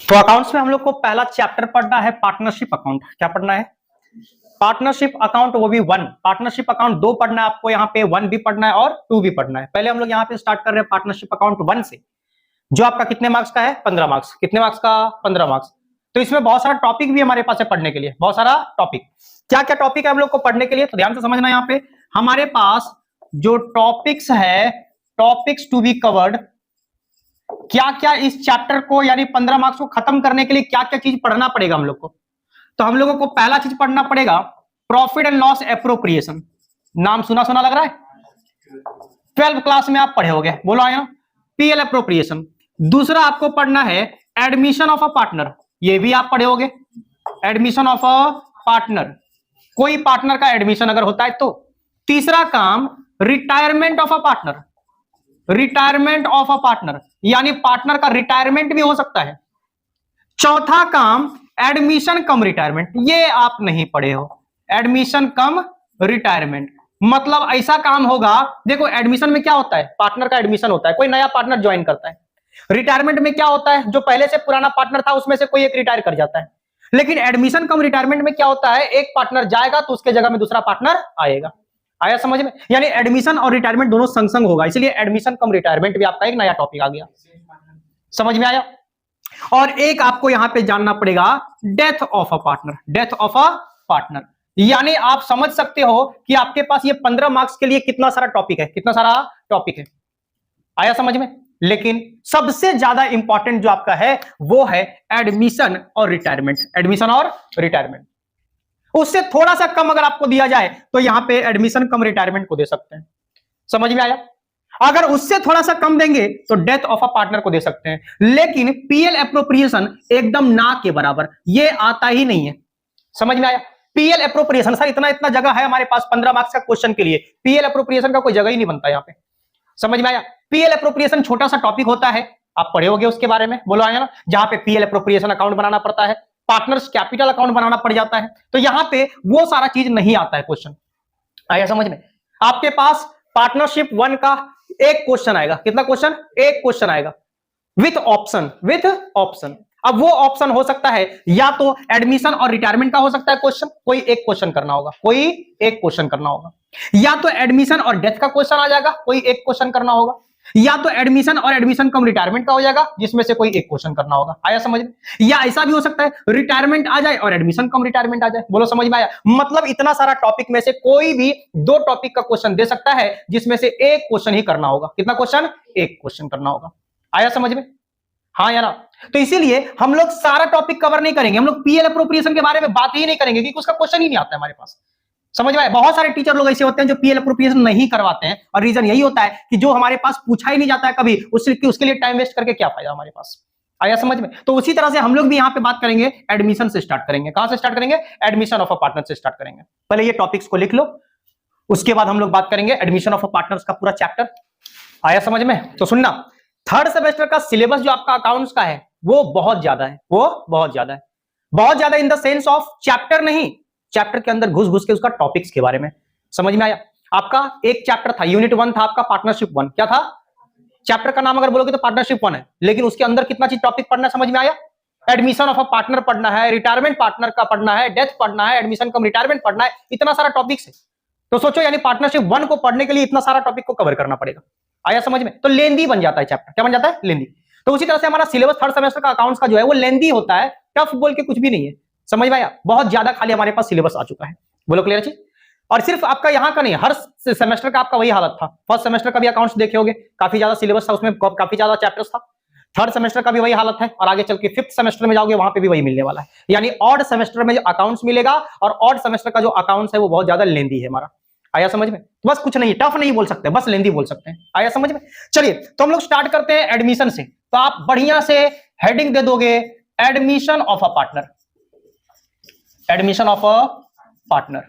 तो अकाउंट्स में हम लोग को पहला चैप्टर पढ़ना है पार्टनरशिप अकाउंट। क्या पढ़ना है? पार्टनरशिप अकाउंट, वो भी वन। पार्टनरशिप अकाउंट दो पढ़ना है आपको, यहाँ पे वन भी पढ़ना है और टू भी पढ़ना है। पहले हम लोग यहाँ पे स्टार्ट कर रहे हैं पार्टनरशिप अकाउंट वन से, जो आपका कितने मार्क्स का है? 15 मार्क्स। कितने मार्क्स का? 15 मार्क्स। तो इसमें बहुत सारा टॉपिक भी हमारे पास है पढ़ने के लिए, बहुत सारा टॉपिक। क्या क्या टॉपिक है हम लोग को पढ़ने के लिए? तो ध्यान से समझना, यहाँ पे हमारे पास जो टॉपिक्स है, टॉपिक्स टू बी कवर्ड, क्या क्या इस चैप्टर को यानी 15 मार्क्स को खत्म करने के लिए क्या क्या चीज पढ़ना पड़ेगा हम लोग को। तो हम लोगों को पहला चीज पढ़ना पड़ेगा प्रॉफिट एंड लॉस एप्रोप्रिएशन। नाम सुना सुना लग रहा है, 12th क्लास में आप पढ़े होगे, बोलो आया। PL appropriation. दूसरा आपको पढ़ना है एडमिशन ऑफ अ पार्टनर, ये भी आप पढ़े होगे, एडमिशन ऑफ अ पार्टनर, कोई पार्टनर का एडमिशन अगर होता है तो। तीसरा काम retirement of a partner, retirement of a partner यानी पार्टनर का रिटायरमेंट भी हो सकता है। चौथा काम एडमिशन कम रिटायरमेंट, ये आप नहीं पढ़े हो, एडमिशन कम रिटायरमेंट मतलब ऐसा काम होगा। देखो एडमिशन में क्या होता है? पार्टनर का एडमिशन होता है, कोई नया पार्टनर ज्वाइन करता है। रिटायरमेंट में क्या होता है? जो पहले से पुराना पार्टनर था उसमें से कोई एक रिटायर कर जाता है। लेकिन एडमिशन कम रिटायरमेंट में क्या होता है? एक पार्टनर जाएगा तो उसके जगह में दूसरा पार्टनर आएगा। आया समझ में? यानी एडमिशन और रिटायरमेंट दोनों संग संग होगा, इसलिए एडमिशन कम रिटायरमेंट भी आपका एक नया टॉपिक आ गया। समझ में आया? और एक आपको यहां पे जानना पड़ेगा death of a partner, death of a partner यानी आप समझ सकते हो कि आपके पास ये 15 मार्क्स के लिए कितना सारा टॉपिक है, कितना सारा टॉपिक है। आया समझ में? लेकिन सबसे ज्यादा इंपॉर्टेंट जो आपका है वो है एडमिशन और रिटायरमेंट, एडमिशन और रिटायरमेंट। उससे थोड़ा सा कम अगर आपको दिया जाए तो यहां पे एडमिशन कम रिटायरमेंट को दे सकते हैं। समझ में आया? अगर उससे थोड़ा सा कम देंगे तो डेथ ऑफ अ पार्टनर को दे सकते हैं। लेकिन पीएल एप्रोप्रिएशन एकदम ना के बराबर, ये आता ही नहीं है। समझ में आया? पीएल एप्रोप्रिएशन, सर इतना इतना जगह है हमारे पास 15 मार्क्स का क्वेश्चन के लिए, पीएल एप्रोप्रिएशन का कोई जगह ही नहीं बनता यहां पे। समझ में आया? पीएल एप्रोप्रिएशन छोटा सा टॉपिक होता है, आप पढ़े होगे उसके बारे में, बोलो आया ना, जहां पे पीएल एप्रोप्रिएशन अकाउंट बनाना पड़ता है, पार्टनर्स कैपिटल अकाउंट बनाना पड़ जाता है। तो यहां पे वो सारा चीज नहीं आता है क्वेश्चन। आया समझ में? आपके पास पार्टनरशिप वन का एक क्वेश्चन आएगा, कितना क्वेश्चन? एक क्वेश्चन आएगा विथ ऑप्शन, विथ ऑप्शन। अब वो ऑप्शन हो सकता है या तो एडमिशन और रिटायरमेंट का हो सकता है क्वेश्चन, कोई एक क्वेश्चन करना होगा, कोई एक क्वेश्चन करना होगा, या तो एडमिशन और डेथ का क्वेश्चन आ जाएगा, कोई एक क्वेश्चन करना होगा, या तो एडमिशन और एडमिशन कम रिटायरमेंट का हो जाएगा जिसमें से कोई एक क्वेश्चन करना होगा। आया समझ में? या ऐसा भी हो सकता है रिटायरमेंट आ जाए और एडमिशन कम रिटायरमेंट आ जाए। बोलो समझ में आया? मतलब इतना सारा टॉपिक में से कोई भी दो टॉपिक का क्वेश्चन दे सकता है जिसमें से एक क्वेश्चन ही करना होगा। कितना क्वेश्चन? एक क्वेश्चन करना होगा। आया समझ में? हाँ या ना? तो इसीलिए हम लोग सारा टॉपिक कवर नहीं करेंगे, हम लोग पीएल एप्रोप्रिएशन के बारे में बात ही नहीं करेंगे क्योंकि उसका क्वेश्चन ही नहीं आता है हमारे पास। समझ में आया? बहुत सारे टीचर लोग ऐसे होते हैं जो पीएल एप्रोप्रिएशन नहीं करवाते हैं और रीजन यही होता है कि जो हमारे पास पूछा ही नहीं जाता है कभी, उसके लिए टाइम वेस्ट करके क्या फायदा हमारे पास। आया समझ में? तो उसी तरह से हम लोग भी यहां पे बात करेंगे, एडमिशन से स्टार्ट करेंगे। कहां से स्टार्ट करेंगे? एडमिशन ऑफ अ पार्टनर से स्टार्ट करेंगे। पहले ये टॉपिक्स को लिख लो, उसके बाद हम लोग बात करेंगे एडमिशन ऑफ अ पार्टनर्स का पूरा चैप्टर। आया समझ में? तो सुनना, थर्ड सेमेस्टर का सिलेबस जो आपका अकाउंट्स का है वो बहुत ज्यादा है, वो बहुत ज्यादा है, बहुत ज्यादा in the sense of chapter नहीं, चैप्टर के अंदर घुस घुस के उसका टॉपिक्स के बारे में। समझ में आया? आपका एक चैप्टर था, यूनिट 1 था आपका पार्टनरशिप 1, क्या था? चैप्टर का नाम अगर बोलोगे तो पार्टनरशिप 1 है, लेकिन उसके अंदर कितना चीज टॉपिक पढ़ना है? समझ में आया? एडमिशन ऑफ अ पार्टनर पढ़ना है, रिटायरमेंट पार्टनर का पढ़ना है, डेथ पढ़ना है, एडमिशन कम रिटायरमेंट पढ़ना है, इतना सारा टॉपिक्स है। तो सोचो यानी पार्टनरशिप 1 को पढ़ने के लिए इतना सारा टॉपिक को कवर करना पड़ेगा। आया समझ में? तो लेंदी बन जाता है चैप्टर। क्या बन जाता है? लेंदी। तो उसी तरह से हमारा सिलेबस थर्ड सेमेस्टर का अकाउंट्स का जो है वो लेंदी होता है, टफ बोल के कुछ भी नहीं है। समझ में आया? बहुत ज्यादा खाली हमारे पास सिलेबस आ चुका है। बोलो क्लियर है? और सिर्फ आपका यहां का नहीं, हर सेमेस्टर का आपका वही हालत था। फर्स्ट सेमेस्टर का भी अकाउंट्स देखे होगे, काफी ज्यादा सिलेबस था, उसमें काफी ज्यादा चैप्टर्स था। थर्ड सेमेस्टर का भी वही हालत है और आगे चल के फिफ्थ सेमेस्टर में जाओगे वहां पे भी वही मिलने वाला है। यानी ऑड सेमेस्टर में जो अकाउंट्स मिलेगा और ऑड सेमेस्टर का जो अकाउंट्स है वो बहुत ज्यादा लेंदी है हमारा। आया समझ में? बस कुछ नहीं, टफ नहीं बोल सकते, बस लेंदी बोल सकते हैं। आया समझ में? चलिए तो हम लोग स्टार्ट करते हैं एडमिशन से। तो आप बढ़िया से हेडिंग दे दोगे admission of a partner, admission of a partner.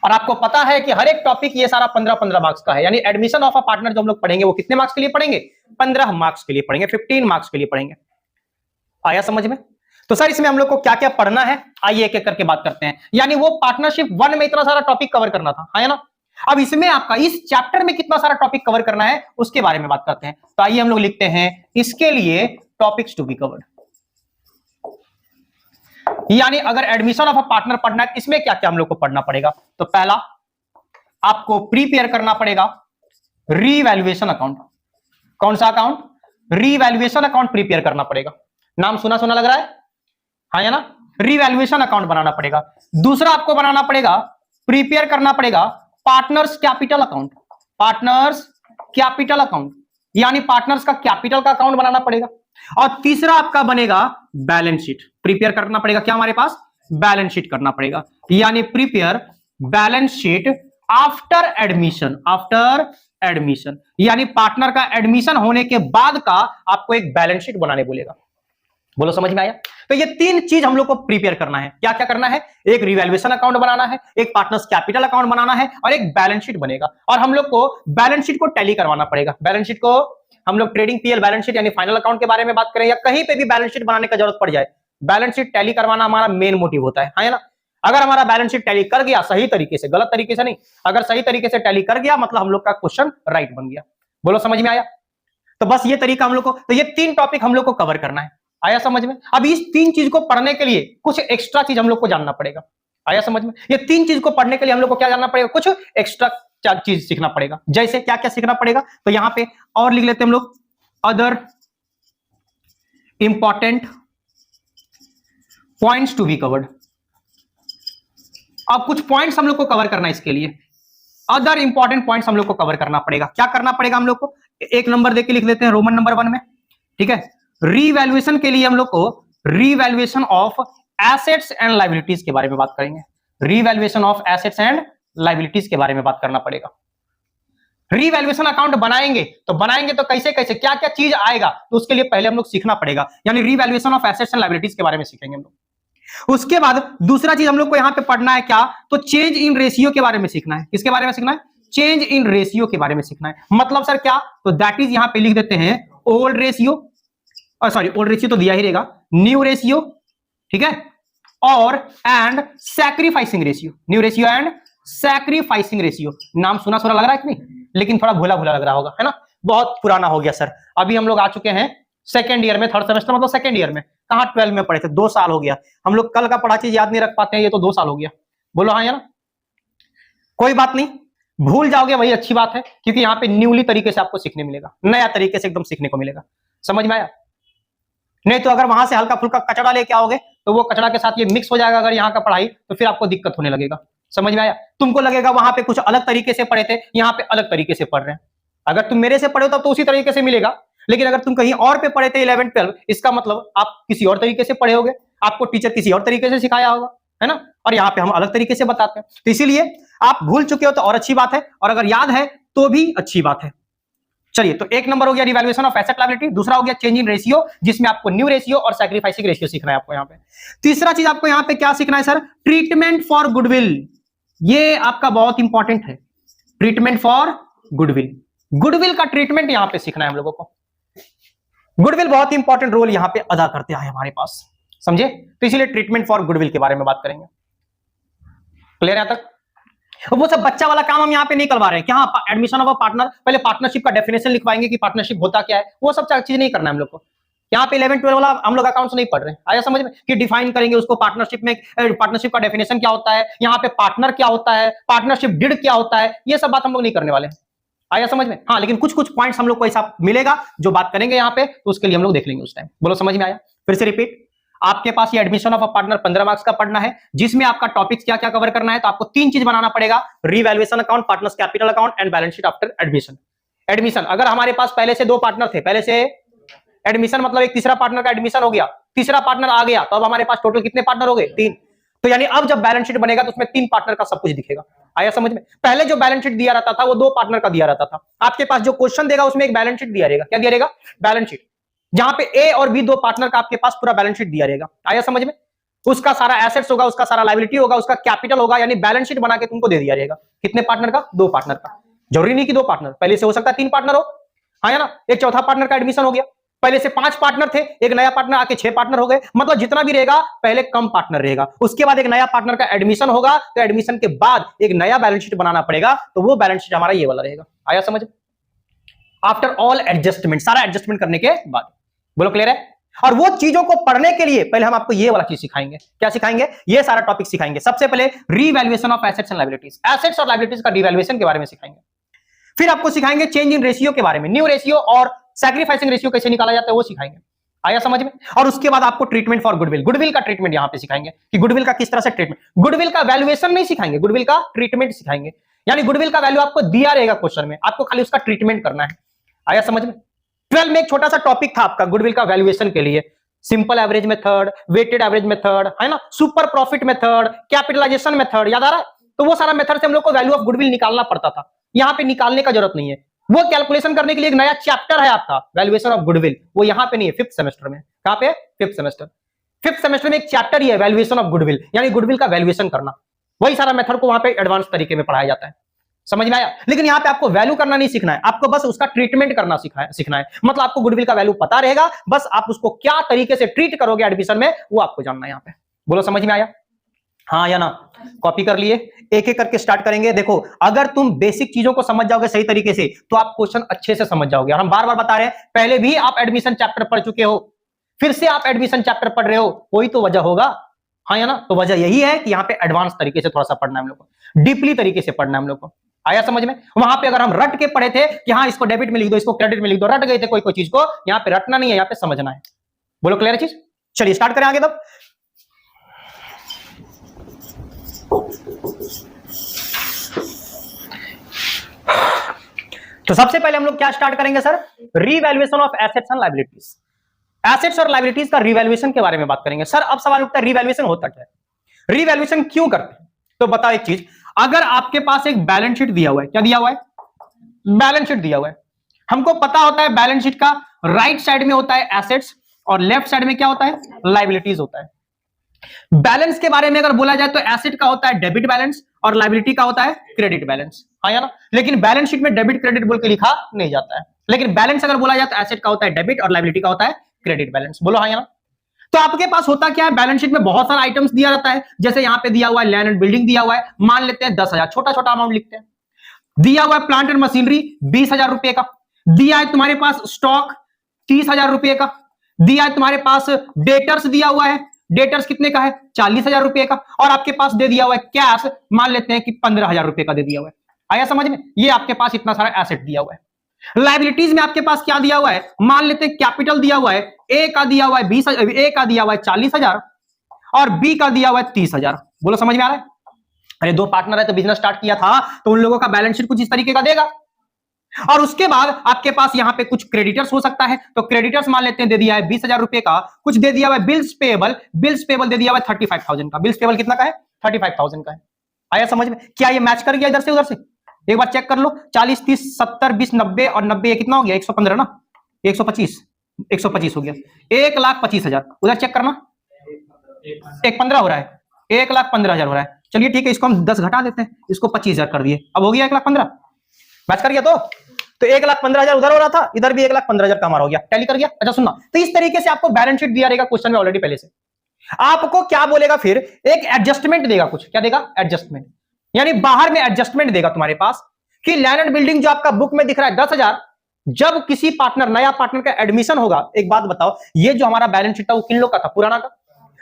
और आपको पता है कि हर एक टॉपिक ये सारा 15-15 मार्क्स का है, यानी एडमिशन ऑफ अ पार्टनर जो हम लोग पढ़ेंगे वो कितने मार्क्स के लिए पढ़ेंगे? 15 मार्क्स के लिए पढ़ेंगे, 15 मार्क्स के लिए पढ़ेंगे। आया समझ में? तो सर इसमें हम लोग को क्या क्या पढ़ना है, आइए एक एक करके बात करते हैं। यानी वो पार्टनरशिप 1 में इतना सारा टॉपिक कवर करना था, है ना? अब इसमें आपका इस चैप्टर में कितना सारा टॉपिक कवर करना है उसके बारे में बात करते हैं। तो आइए हम लोग लिखते हैं इसके लिए टॉपिक्स टू बी कवर्ड। यानी अगर एडमिशन ऑफ अ पार्टनर पढ़ना है, इसमें क्या क्या हम लोग को पढ़ना पड़ेगा? तो पहला आपको प्रीपेयर करना पड़ेगा रीवैल्यूएशन अकाउंट। कौन सा अकाउंट? रीवैल्यूएशन अकाउंट प्रीपेयर करना पड़ेगा। नाम सुना सुना लग रहा है, हाँ या ना? रीवैल्यूएशन अकाउंट बनाना पड़ेगा। दूसरा आपको बनाना पड़ेगा, प्रीपेयर करना पड़ेगा partners capital account. Partners capital account यानी पार्टनर्स का कैपिटल का अकाउंट बनाना पड़ेगा। और तीसरा आपका बनेगा बैलेंस शीट। प्रीपेयर करना पड़ेगा क्या हमारे पास? बैलेंस शीट करना पड़ेगा, यानी prepare balance sheet after admission. After admission यानी पार्टनर का एडमिशन होने के बाद का आपको एक बैलेंस शीट बनाने बोलेगा। बोलो समझ में आया? तो ये तीन चीज हम लोग को प्रिपेयर करना है। क्या क्या करना है? एक रिवैल्यूएशन अकाउंट बनाना है, एक पार्टनर्स कैपिटल अकाउंट बनाना है और एक बैलेंस शीट बनेगा। और हम लोग को बैलेंस शीट को टैली करवाना पड़ेगा। बैलेंस शीट को हम लोग ट्रेडिंग पीएल बैलेंस शीट यानी फाइनल अकाउंट के बारे में बात करें या कहीं पे भी बैलेंस शीट बनाने का जरूरत पड़ जाए, बैलेंस शीट टैली करवाना हमारा मेन मोटिव होता है, हाँ ना? अगर हमारा बैलेंस शीट टैली कर गया सही तरीके से, गलत तरीके से नहीं, अगर सही तरीके से टैली कर गया मतलब हम लोग का क्वेश्चन राइट बन गया। बोलो समझ में आया? तो बस ये तरीका हम लोग को, तो ये तीन टॉपिक हम लोग को कवर करना है। आया समझ में? अब इस तीन चीज को पढ़ने के लिए कुछ एक्स्ट्रा चीज हम लोग को जानना पड़ेगा। आया समझ में? ये तीन चीज को पढ़ने के लिए हम लोग को क्या जानना पड़ेगा? कुछ एक्स्ट्रा चीज सीखना पड़ेगा। जैसे क्या क्या सीखना पड़ेगा? तो यहां पे और लिख लेते हैं हम लोग, other important points to be covered. अब कुछ पॉइंट्स हम लोग को कवर करना है, इसके लिए अदर इंपॉर्टेंट पॉइंट्स हम लोग को कवर करना पड़ेगा। क्या करना पड़ेगा हम लोग को? एक नंबर देख के लिख लेते हैं, रोमन नंबर 1 में, ठीक है। रीवैल्यूएशन के लिए हम लोग को revaluation of assets and liabilities के बारे में बात करेंगे। Revaluation of assets and liabilities के बारे में बात करना पड़ेगा। रीवैल्यूएशन अकाउंट बनाएंगे तो कैसे कैसे क्या क्या चीज आएगा, तो उसके लिए पहले हम लोग सीखना पड़ेगा, यानी revaluation of assets and liabilities के बारे में सीखेंगे हम लोग। उसके बाद दूसरा चीज हम लोग को यहां पे पढ़ना है क्या? तो चेंज इन रेशियो के बारे में सीखना है। किसके बारे में सीखना है? चेंज इन रेशियो के बारे में सीखना है। मतलब सर क्या? तो दैट इज यहां पे लिख देते हैं old ratio, sorry old ratio तो दिया ही रहेगा, न्यू रेशियो, ठीक है, और and sacrificing ratio. New ratio and sacrificing ratio. नाम सुना सुना लग रहा है कि नहीं? लेकिन थोड़ा भूला भूला लग रहा होगा, है ना? बहुत पुराना हो गया सर। अभी हम लोग आ चुके हैं सेकेंड ईयर में, थर्ड सेमेस्टर मतलब सेकेंड ईयर में, कहां 12 में पढ़े थे, 2 साल हो गया। हम लोग कल का पढ़ा चीज याद नहीं रख पाते हैं, ये तो 2 साल हो गया। बोलो हाँ या ना? कोई बात नहीं, भूल जाओगे वही अच्छी बात है, क्योंकि यहाँ पे न्यूली तरीके से आपको सीखने मिलेगा, नया तरीके से एकदम सीखने को मिलेगा। समझ में आया? नहीं तो अगर वहां से हल्का फुल्का कचड़ा लेके आओगे तो वो कचड़ा के साथ ये मिक्स हो जाएगा अगर यहाँ का पढ़ाई, तो फिर आपको दिक्कत होने लगेगा। समझ में आया? तुमको लगेगा वहां पे कुछ अलग तरीके से पढ़े थे, यहाँ पे अलग तरीके से पढ़ रहे हैं। अगर तुम मेरे से पढ़े हो तब तो उसी तरीके से मिलेगा, लेकिन अगर तुम कहीं और पे पढ़े थे 11 12, इसका मतलब आप किसी और तरीके से पढ़े होगे, आपको टीचर किसी और तरीके से सिखाया होगा, है ना? और यहाँ पे हम अलग तरीके से बताते हैं, तो इसीलिए आप भूल चुके हो तो और अच्छी बात है, और अगर याद है तो भी अच्छी बात है। चलिए, तो एक नंबर हो गया रिवैल्यूएशन ऑफ एसेट लायबिलिटी, दूसरा हो गया चेंज इन रेशियो, जिसमें आपको न्यू रेशियो और सैक्रिफाइसिंग रेशियो सीखना है आपको यहाँ पे। तीसरा चीज आपको यहाँ पे क्या सीखना है सर? Treatment for goodwill. ये आपका बहुत इंपॉर्टेंट है, ट्रीटमेंट फॉर गुडविल। गुडविल का ट्रीटमेंट यहाँ पे सीखना है हम लोगों को। गुडविल बहुत इंपॉर्टेंट रोल यहाँ पे अदा करते हैं हमारे पास, समझे? तो इसीलिए ट्रीटमेंट फॉर गुडविल के बारे में बात करेंगे। क्लियर है तक? वो सब बच्चा वाला काम हम यहाँ पे नहीं करवा रहे हैं। क्या एडमिशन ऑफ अ पार्टनर, पहले पार्टनरशिप का डेफिनेशन लिखवाएंगे कि पार्टनरशिप होता क्या है, वो सब चीज नहीं करना है हम लोग को। यहाँ पे 11 12 वाला हम लोग अकाउंट्स नहीं पढ़ रहे हैं। आया समझ में? कि डिफाइन करेंगे उसको, पार्टनरशिप में पार्टनरशिप का डेफिनेशन क्या होता है, यहाँ पे पार्टनर क्या होता है, पार्टनरशिप डिड क्या होता है, ये सब बात हम लोग नहीं करने वाले हैं। आया समझ में? हाँ, लेकिन कुछ कुछ पॉइंट्स हम लोग को ऐसा मिलेगा जो बात करेंगे यहाँ पे, तो उसके लिए हम लोग देख लेंगे उस टाइम। बोलो समझ में आया? फिर से रिपीट, आपके पास ये admission of a partner 15 marks का पढ़ना है, जिसमें आपका टॉपिक्स क्या क्या कवर करना है। तो आपको 3 चीज बनाना पड़ेगा, revaluation account, partners capital account and balance sheet after admission. Admission, अगर हमारे पास पहले से 2 पार्टनर थे, पहले से एडमिशन मतलब एक तीसरा पार्टनर का एडमिशन हो गया, तीसरा पार्टनर आ गया, तो अब हमारे पास टोटल कितने पार्टनर हो गए? 3। तो यानी अब जब बैलेंस शीट बनेगा तो उसमें 3 पार्टनर का सब कुछ दिखेगा। आया समझ में? पहले जो बैलेंस शीट दिया रहता था वो 2 पार्टनर का दिया रहता था। आपके पास जो क्वेश्चन देगा उसमें एक बैलेंस शीट दिया रहेगा। क्या दिया रहेगा? बैलेंस शीट, जहां पे ए और बी 2 पार्टनर का आपके पास पूरा बैलेंस शीट दिया रहेगा। आया समझ में? उसका सारा एसेट्स होगा, उसका सारा लायबिलिटी होगा, उसका कैपिटल होगा, यानी बैलेंस शीट बना के तुमको दे दिया रहेगा। कितने पार्टनर का? 2 पार्टनर का। जरूरी नहीं कि 2 पार्टनर, पहले से हो सकता है 3 पार्टनर हो, हाँ ना? एक चौथा पार्टनर का एडमिशन हो गया, पहले से 5 पार्टनर थे, एक नया पार्टनर आके 6 पार्टनर हो गए। मतलब जितना भी रहेगा पहले कम पार्टनर रहेगा, उसके बाद एक नया पार्टनर का एडमिशन होगा, तो एडमिशन के बाद एक नया बैलेंस शीट बनाना पड़ेगा, तो वो बैलेंस शीट हमारा ये वाला रहेगा। आया समझ? आफ्टर ऑल एडजस्टमेंट, सारा एडजस्टमेंट करने के बाद। बोलो क्लियर है? और वो चीजों को पढ़ने के लिए पहले हम आपको ये वाला चीज सिखाएंगे। क्या सिखाएंगे? ये सारा टॉपिक सिखाएंगे। सबसे पहले revaluation of assets and liabilities, assets और लायबिलिटीज का रीवैल्यूएशन के बारे में सिखाएंगे। फिर आपको सिखाएंगे चेंज इन रेशियो के बारे में, न्यू रेशियो और सैक्रिफाइसिंग रेशियो कैसे निकाला जाता है वो सिखाएंगे। आया समझ में? और उसके बाद आपको ट्रीटमेंट फॉर गुडविल, गुडविल का ट्रीटमेंट यहां पे सिखाएंगे कि गुडविल का किस तरह से ट्रीटमेंट, गुडविल का वैल्यूएशन नहीं सिखाएंगे, गुडविल का ट्रीटमेंट सिखाएंगे। यानी गुडविल का वैल्यू आपको दिया रहेगा क्वेश्चन में, आपको खाली उसका ट्रीटमेंट करना है। आया समझ में? 12 में एक छोटा सा टॉपिक था आपका गुडविल का वैल्यूएशन के लिए, simple average method, weighted average method, है ना, super profit method, capitalisation method, याद आ रहा है? तो वो सारा मेथड से हम लोग को वैल्यू ऑफ गुडविल निकालना पड़ता था। यहां पे निकालने का जरूरत नहीं है, वो कैलकुलेशन करने के लिए एक नया चैप्टर है आपका वैल्यूएशन ऑफ गुडविल, वो यहां पे नहीं है, 5th सेमेस्टर में। कहां पे? 5th semester. 5th सेमेस्टर में एक चैप्टर ही है वैल्यूएशन ऑफ गुडविल, यानी गुडविल का वैल्यूएशन करना। वही सारा मेथड को वहां पे एडवांस तरीके में पढ़ाया जाता है। समझ में आया? लेकिन यहाँ पे आपको वैल्यू करना नहीं सीखना है, आपको बस उसका ट्रीटमेंट करना सीखना है। मतलब आपको गुडविल का वैल्यू पता रहेगा, बस आप उसको क्या तरीके से ट्रीट करोगे एडमिशन में वो आपको जानना है यहाँ पे। बोलो समझ में आया? हाँ या ना? कॉपी कर लिए? एक एक करके स्टार्ट करेंगे। देखो, अगर तुम बेसिक चीजों को समझ जाओगे सही तरीके से तो आप क्वेश्चन अच्छे से समझ जाओगे। और हम बार बार बता रहे हैं, पहले भी आप एडमिशन चैप्टर पढ़ चुके हो, फिर से आप एडमिशन चैप्टर पढ़ रहे हो, कोई तो वजह होगा। हाँ या ना? तो वजह यही है कि यहाँ पे एडवांस तरीके से थोड़ा सा पढ़ना है हम लोग को, डीपली तरीके से पढ़ना है हम लोग को। आया समझ में? वहां पे अगर हम रट के पढ़े थे कि हाँ इसको डेबिट में लिख दो, इसको क्रेडिट में लिख दो, रट गए थे कोई चीज को, यहाँ पे रटना नहीं है, यहाँ पे समझना है। बोलो क्लियर चीज? चलिए स्टार्ट करें आगे तब। तो सबसे पहले हम लोग क्या स्टार्ट करेंगे sir? Revaluation of assets and liabilities. Assets और लायबिलिटीज का रीवैल्यूएशन के बारे में बात करेंगे। सर अब सवाल उठता है रीवैल्यूएशन होता क्या है, रीवैल्यूएशन क्यों करते हैं? तो बताओ एक चीज, अगर आपके पास एक बैलेंस शीट दिया हुआ है, क्या दिया हुआ है? बैलेंस शीट दिया हुआ है। हमको पता होता है बैलेंस शीट का राइट साइड में होता है एसेट्स और लेफ्ट साइड में क्या होता है? लायबिलिटीज होता है। बैलेंस के बारे में अगर बोला जाए तो एसेट का होता है डेबिट बैलेंस और लायबिलिटी का होता है क्रेडिट बैलेंस। हाँ या ना? लेकिन बैलेंस शीट में डेबिट क्रेडिट बोल के लिखा नहीं जाता है, लेकिन बैलेंस अगर बोला जाए तो एसेट का होता है डेबिट और लायबिलिटी का होता है क्रेडिट बैलेंस। बोलो हाँ या ना? तो आपके पास होता क्या है, बैलेंस शीट में बहुत सारा आइटम्स दिया रहता है। जैसे यहां पे दिया हुआ है लैंड एंड बिल्डिंग दिया हुआ है, मान लेते हैं 10,000, छोटा छोटा अमाउंट लिखते हैं। दिया हुआ है प्लांट एंड मशीनरी 20,000 रुपए का, दिया है तुम्हारे पास स्टॉक 30,000 रुपए का, दिया है तुम्हारे पास डेटर्स दिया हुआ है, डेटर्स कितने का है? 40,000 रुपए का, और आपके पास दे दिया हुआ है कैश, मान लेते हैं कि 15,000 रुपए का दे दिया हुआ है। आया समझ में? ये आपके पास इतना सारा एसेट दिया हुआ है। लायबिलिटीज में आपके पास क्या दिया हुआ है? मान लेते हैं कैपिटल दिया हुआ है, ए का दिया हुआ है 20,000, ए का दिया हुआ है 40,000 और बी का दिया हुआ है 30,000। बोलो समझ में आ रहा है? अरे दो पार्टनर है तो बिजनेस स्टार्ट किया था तो उन लोगों का बैलेंस शीट कुछ इस तरीके का देगा। और उसके बाद आपके पास यहां पे कुछ क्रेडिटर्स हो सकता है, तो क्रेडिटर्स मान लेते हैं दे दिया है 20,000 रुपए का, कुछ दे दिया हुआ है बिल्स पेबल, बिल्स पेबल दे दिया हुआ है 35,000 का। बिल्स पेबल कितना का है? 35,000 का है। आया समझ में? क्या ये मैच कर गया इधर से उधर से? एक बार चेक कर लो, 40 30 70 20 90 और 90 ये कितना हो गया? 115 ना, 125 हो गया, 1,25,000। उधर चेक करना, 1,15 हो रहा है, 1,15,000 हो रहा है। चलिए ठीक है, इसको हम 10 घटा देते हैं, इसको 25,000 कर दिए, अब हो गया 1,15,000। मैच कर गया तो 1,15,000 उधर हो रहा था, इधर भी 1,15,000 का हमारा हो गया, टैली कर गया। अच्छा सुनना, तो इस तरीके से आपको बैलेंस शीट दिया रहेगा क्वेश्चन में ऑलरेडी पहले से। आपको क्या बोलेगा फिर? एक एडजस्टमेंट देगा, कुछ क्या देगा? एडजस्टमेंट, यानी बाहर में एडजस्टमेंट देगा तुम्हारे पास कि लैंड एंड बिल्डिंग जो आपका बुक में दिख रहा है 10,000, जब किसी पार्टनर, नया पार्टनर का एडमिशन होगा, एक बात बताओ, ये जो हमारा बैलेंस शीट था वो किन लोग का था? पुराना का।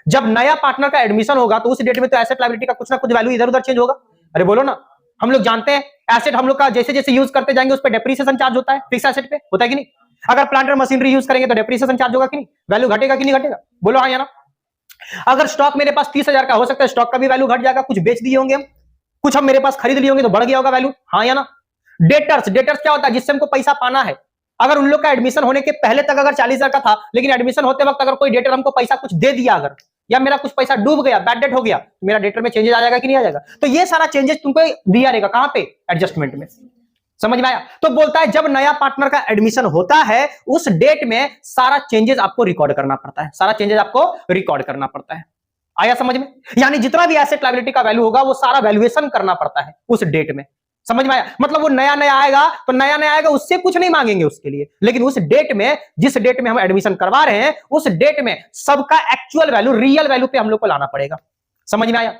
जब नया पार्टनर का एडमिशन होगा तो उस डेट में तो एसेट लायबिलिटी का कुछ ना कुछ वैल्यू इधर उधर चेंज होगा। अरे बोलो ना, हम लोग जानते हैं एसेट हम लोग का जैसे जैसे यूज करते जाएंगे उस पर डेप्रिसिएशन चार्ज होता है, फिक्स एसेट पे होता है कि नहीं? अगर प्लांट और मशीनरी यूज करेंगे तो डेप्रिसिएशन चार्ज होगा कि नहीं? वैल्यू घटेगा कि नहीं घटेगा? बोलो हाँ या ना? अगर स्टॉक मेरे पास 30,000 का, हो सकता है स्टॉक का भी वैल्यू घट जाएगा, कुछ बेच दिए होंगे हम, कुछ हम मेरे पास खरीद लिए होंगे तो बढ़ गया होगा वैल्यू। हाँ या ना? डेटर्स, डेटर्स क्या होता है? जिससे हमको पैसा पाना है। अगर उन लोग का एडमिशन होने के पहले तक अगर 40,000 का था, लेकिन एडमिशन होते वक्त अगर कोई डेटर हमको पैसा कुछ दे दिया, अगर या मेरा कुछ पैसा डूब गया, बैड डेट हो गया, तो मेरा डेटर में चेंजेस आ जाएगा कि नहीं आ जाएगा? तो ये सारा चेंजेस तुमको दिया रहेगा कहां पे? एडजस्टमेंट में। समझ में आया? तो बोलता है जब नया पार्टनर का एडमिशन होता है उस डेट में सारा चेंजेस आपको रिकॉर्ड करना पड़ता है, सारा चेंजेस आपको रिकॉर्ड करना पड़ता है। आया समझ में? यानी जितना भी एसेट लायबिलिटी का वैल्यू होगा वो सारा वैल्यूएशन करना पड़ता है उस डेट में। समझ में आया? मतलब वो नया नया आएगा तो नया नया आएगा, उससे कुछ नहीं मांगेंगे उसके लिए, लेकिन उस डेट में, जिस डेट में हम एडमिशन करवा रहे हैं, उस डेट में सबका एक्चुअल वैल्यू, रियल वैल्यू पे हम लोग को लाना पड़ेगा। समझ में आया?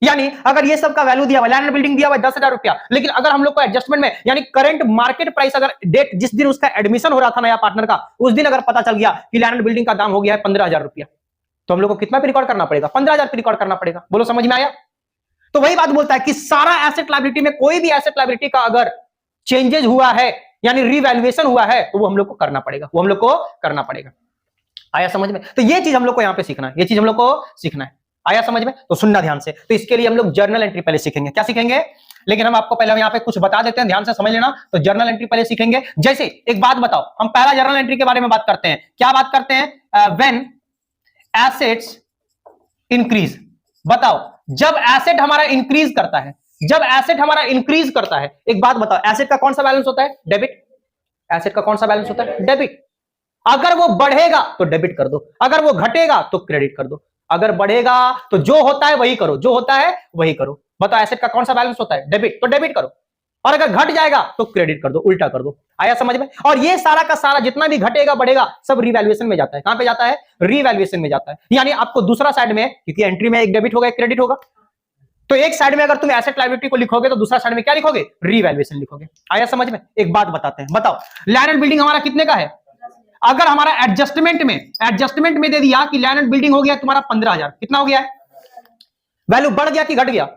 यानी अगर ये सब का वैल्यू दिया हुआ, लैंड एंड बिल्डिंग दिया हुआ 10,000 रुपया, लेकिन अगर हम लोग को एडजस्टमेंट में यानी करंट मार्केट प्राइस, अगर डेट जिस दिन उसका एडमिशन हो रहा था नया पार्टनर का, उस दिन अगर पता चल गया कि लैंड एंड बिल्डिंग का दाम हो गया है 15,000 रुपया, तो हम लोग को कितना पे रिकॉर्ड करना पड़ेगा? 15,000 पे रिकॉर्ड करना पड़ेगा। बोलो समझ में आया? तो वही बात बोलता है कि सारा एसेट लायबिलिटी में कोई भी एसेट लायबिलिटी का अगर चेंजेस हुआ है यानी रिवैल्यूएशन हुआ है, तो वो हम लोग को करना पड़ेगा, वो हम लोग को करना पड़ेगा। आया समझ में? तो ये चीज हम लोग को यहां पे सीखना है, ये चीज हम लोग को सीखना है। आया समझ में? तो सुनना ध्यान से। तो इसके लिए हम लोग जर्नल एंट्री पहले सीखेंगे। क्या सीखेंगे? लेकिन हम आपको पहले यहाँ पे कुछ बता देते हैं, ध्यान से समझ लेना। तो जर्नल एंट्री पहले सीखेंगे। जैसे एक बात बताओ, हम पहला जर्नल एंट्री के बारे में बात करते हैं। क्या बात करते हैं? When assets increase. बताओ, जब एसेट हमारा इंक्रीज करता है, जब एसेट हमारा इंक्रीज करता है, एक बात बताओ, एसेट का कौन सा बैलेंस होता है? डेबिट। एसेट का कौन सा बैलेंस होता है? डेबिट। अगर वो बढ़ेगा तो डेबिट कर दो, अगर वो घटेगा तो क्रेडिट कर दो। अगर बढ़ेगा तो जो होता है वही करो, जो होता है वही करो। बताओ, एसेट का कौन सा बैलेंस होता है? डेबिट, तो डेबिट करो। और अगर घट जाएगा तो क्रेडिट कर दो, उल्टा कर दो। आया समझ में? और ये सारा का सारा जितना भी घटेगा बढ़ेगा सब रिवैल्यूएशन में जाता है। कहां पे जाता है? रिवैल्यूएशन में जाता है। यानी आपको दूसरा साइड में, क्योंकि एंट्री में एक डेबिट होगा एक क्रेडिट होगा, तो एक साइड में अगर तुम एसेट लायबिलिटी को लिखोगे तो दूसरा साइड में क्या लिखोगे? रिवैल्यूएशन लिखोगे। आया समझ में? एक बात बताते हैं, बताओ लैंड एंड बिल्डिंग हमारा कितने का है? अगर हमारा एडजस्टमेंट में दे दिया कि लैंड एंड बिल्डिंग हो गया तुम्हारा 15,000, कितना हो गया है? वैल्यू बढ़ गया कि घट गया?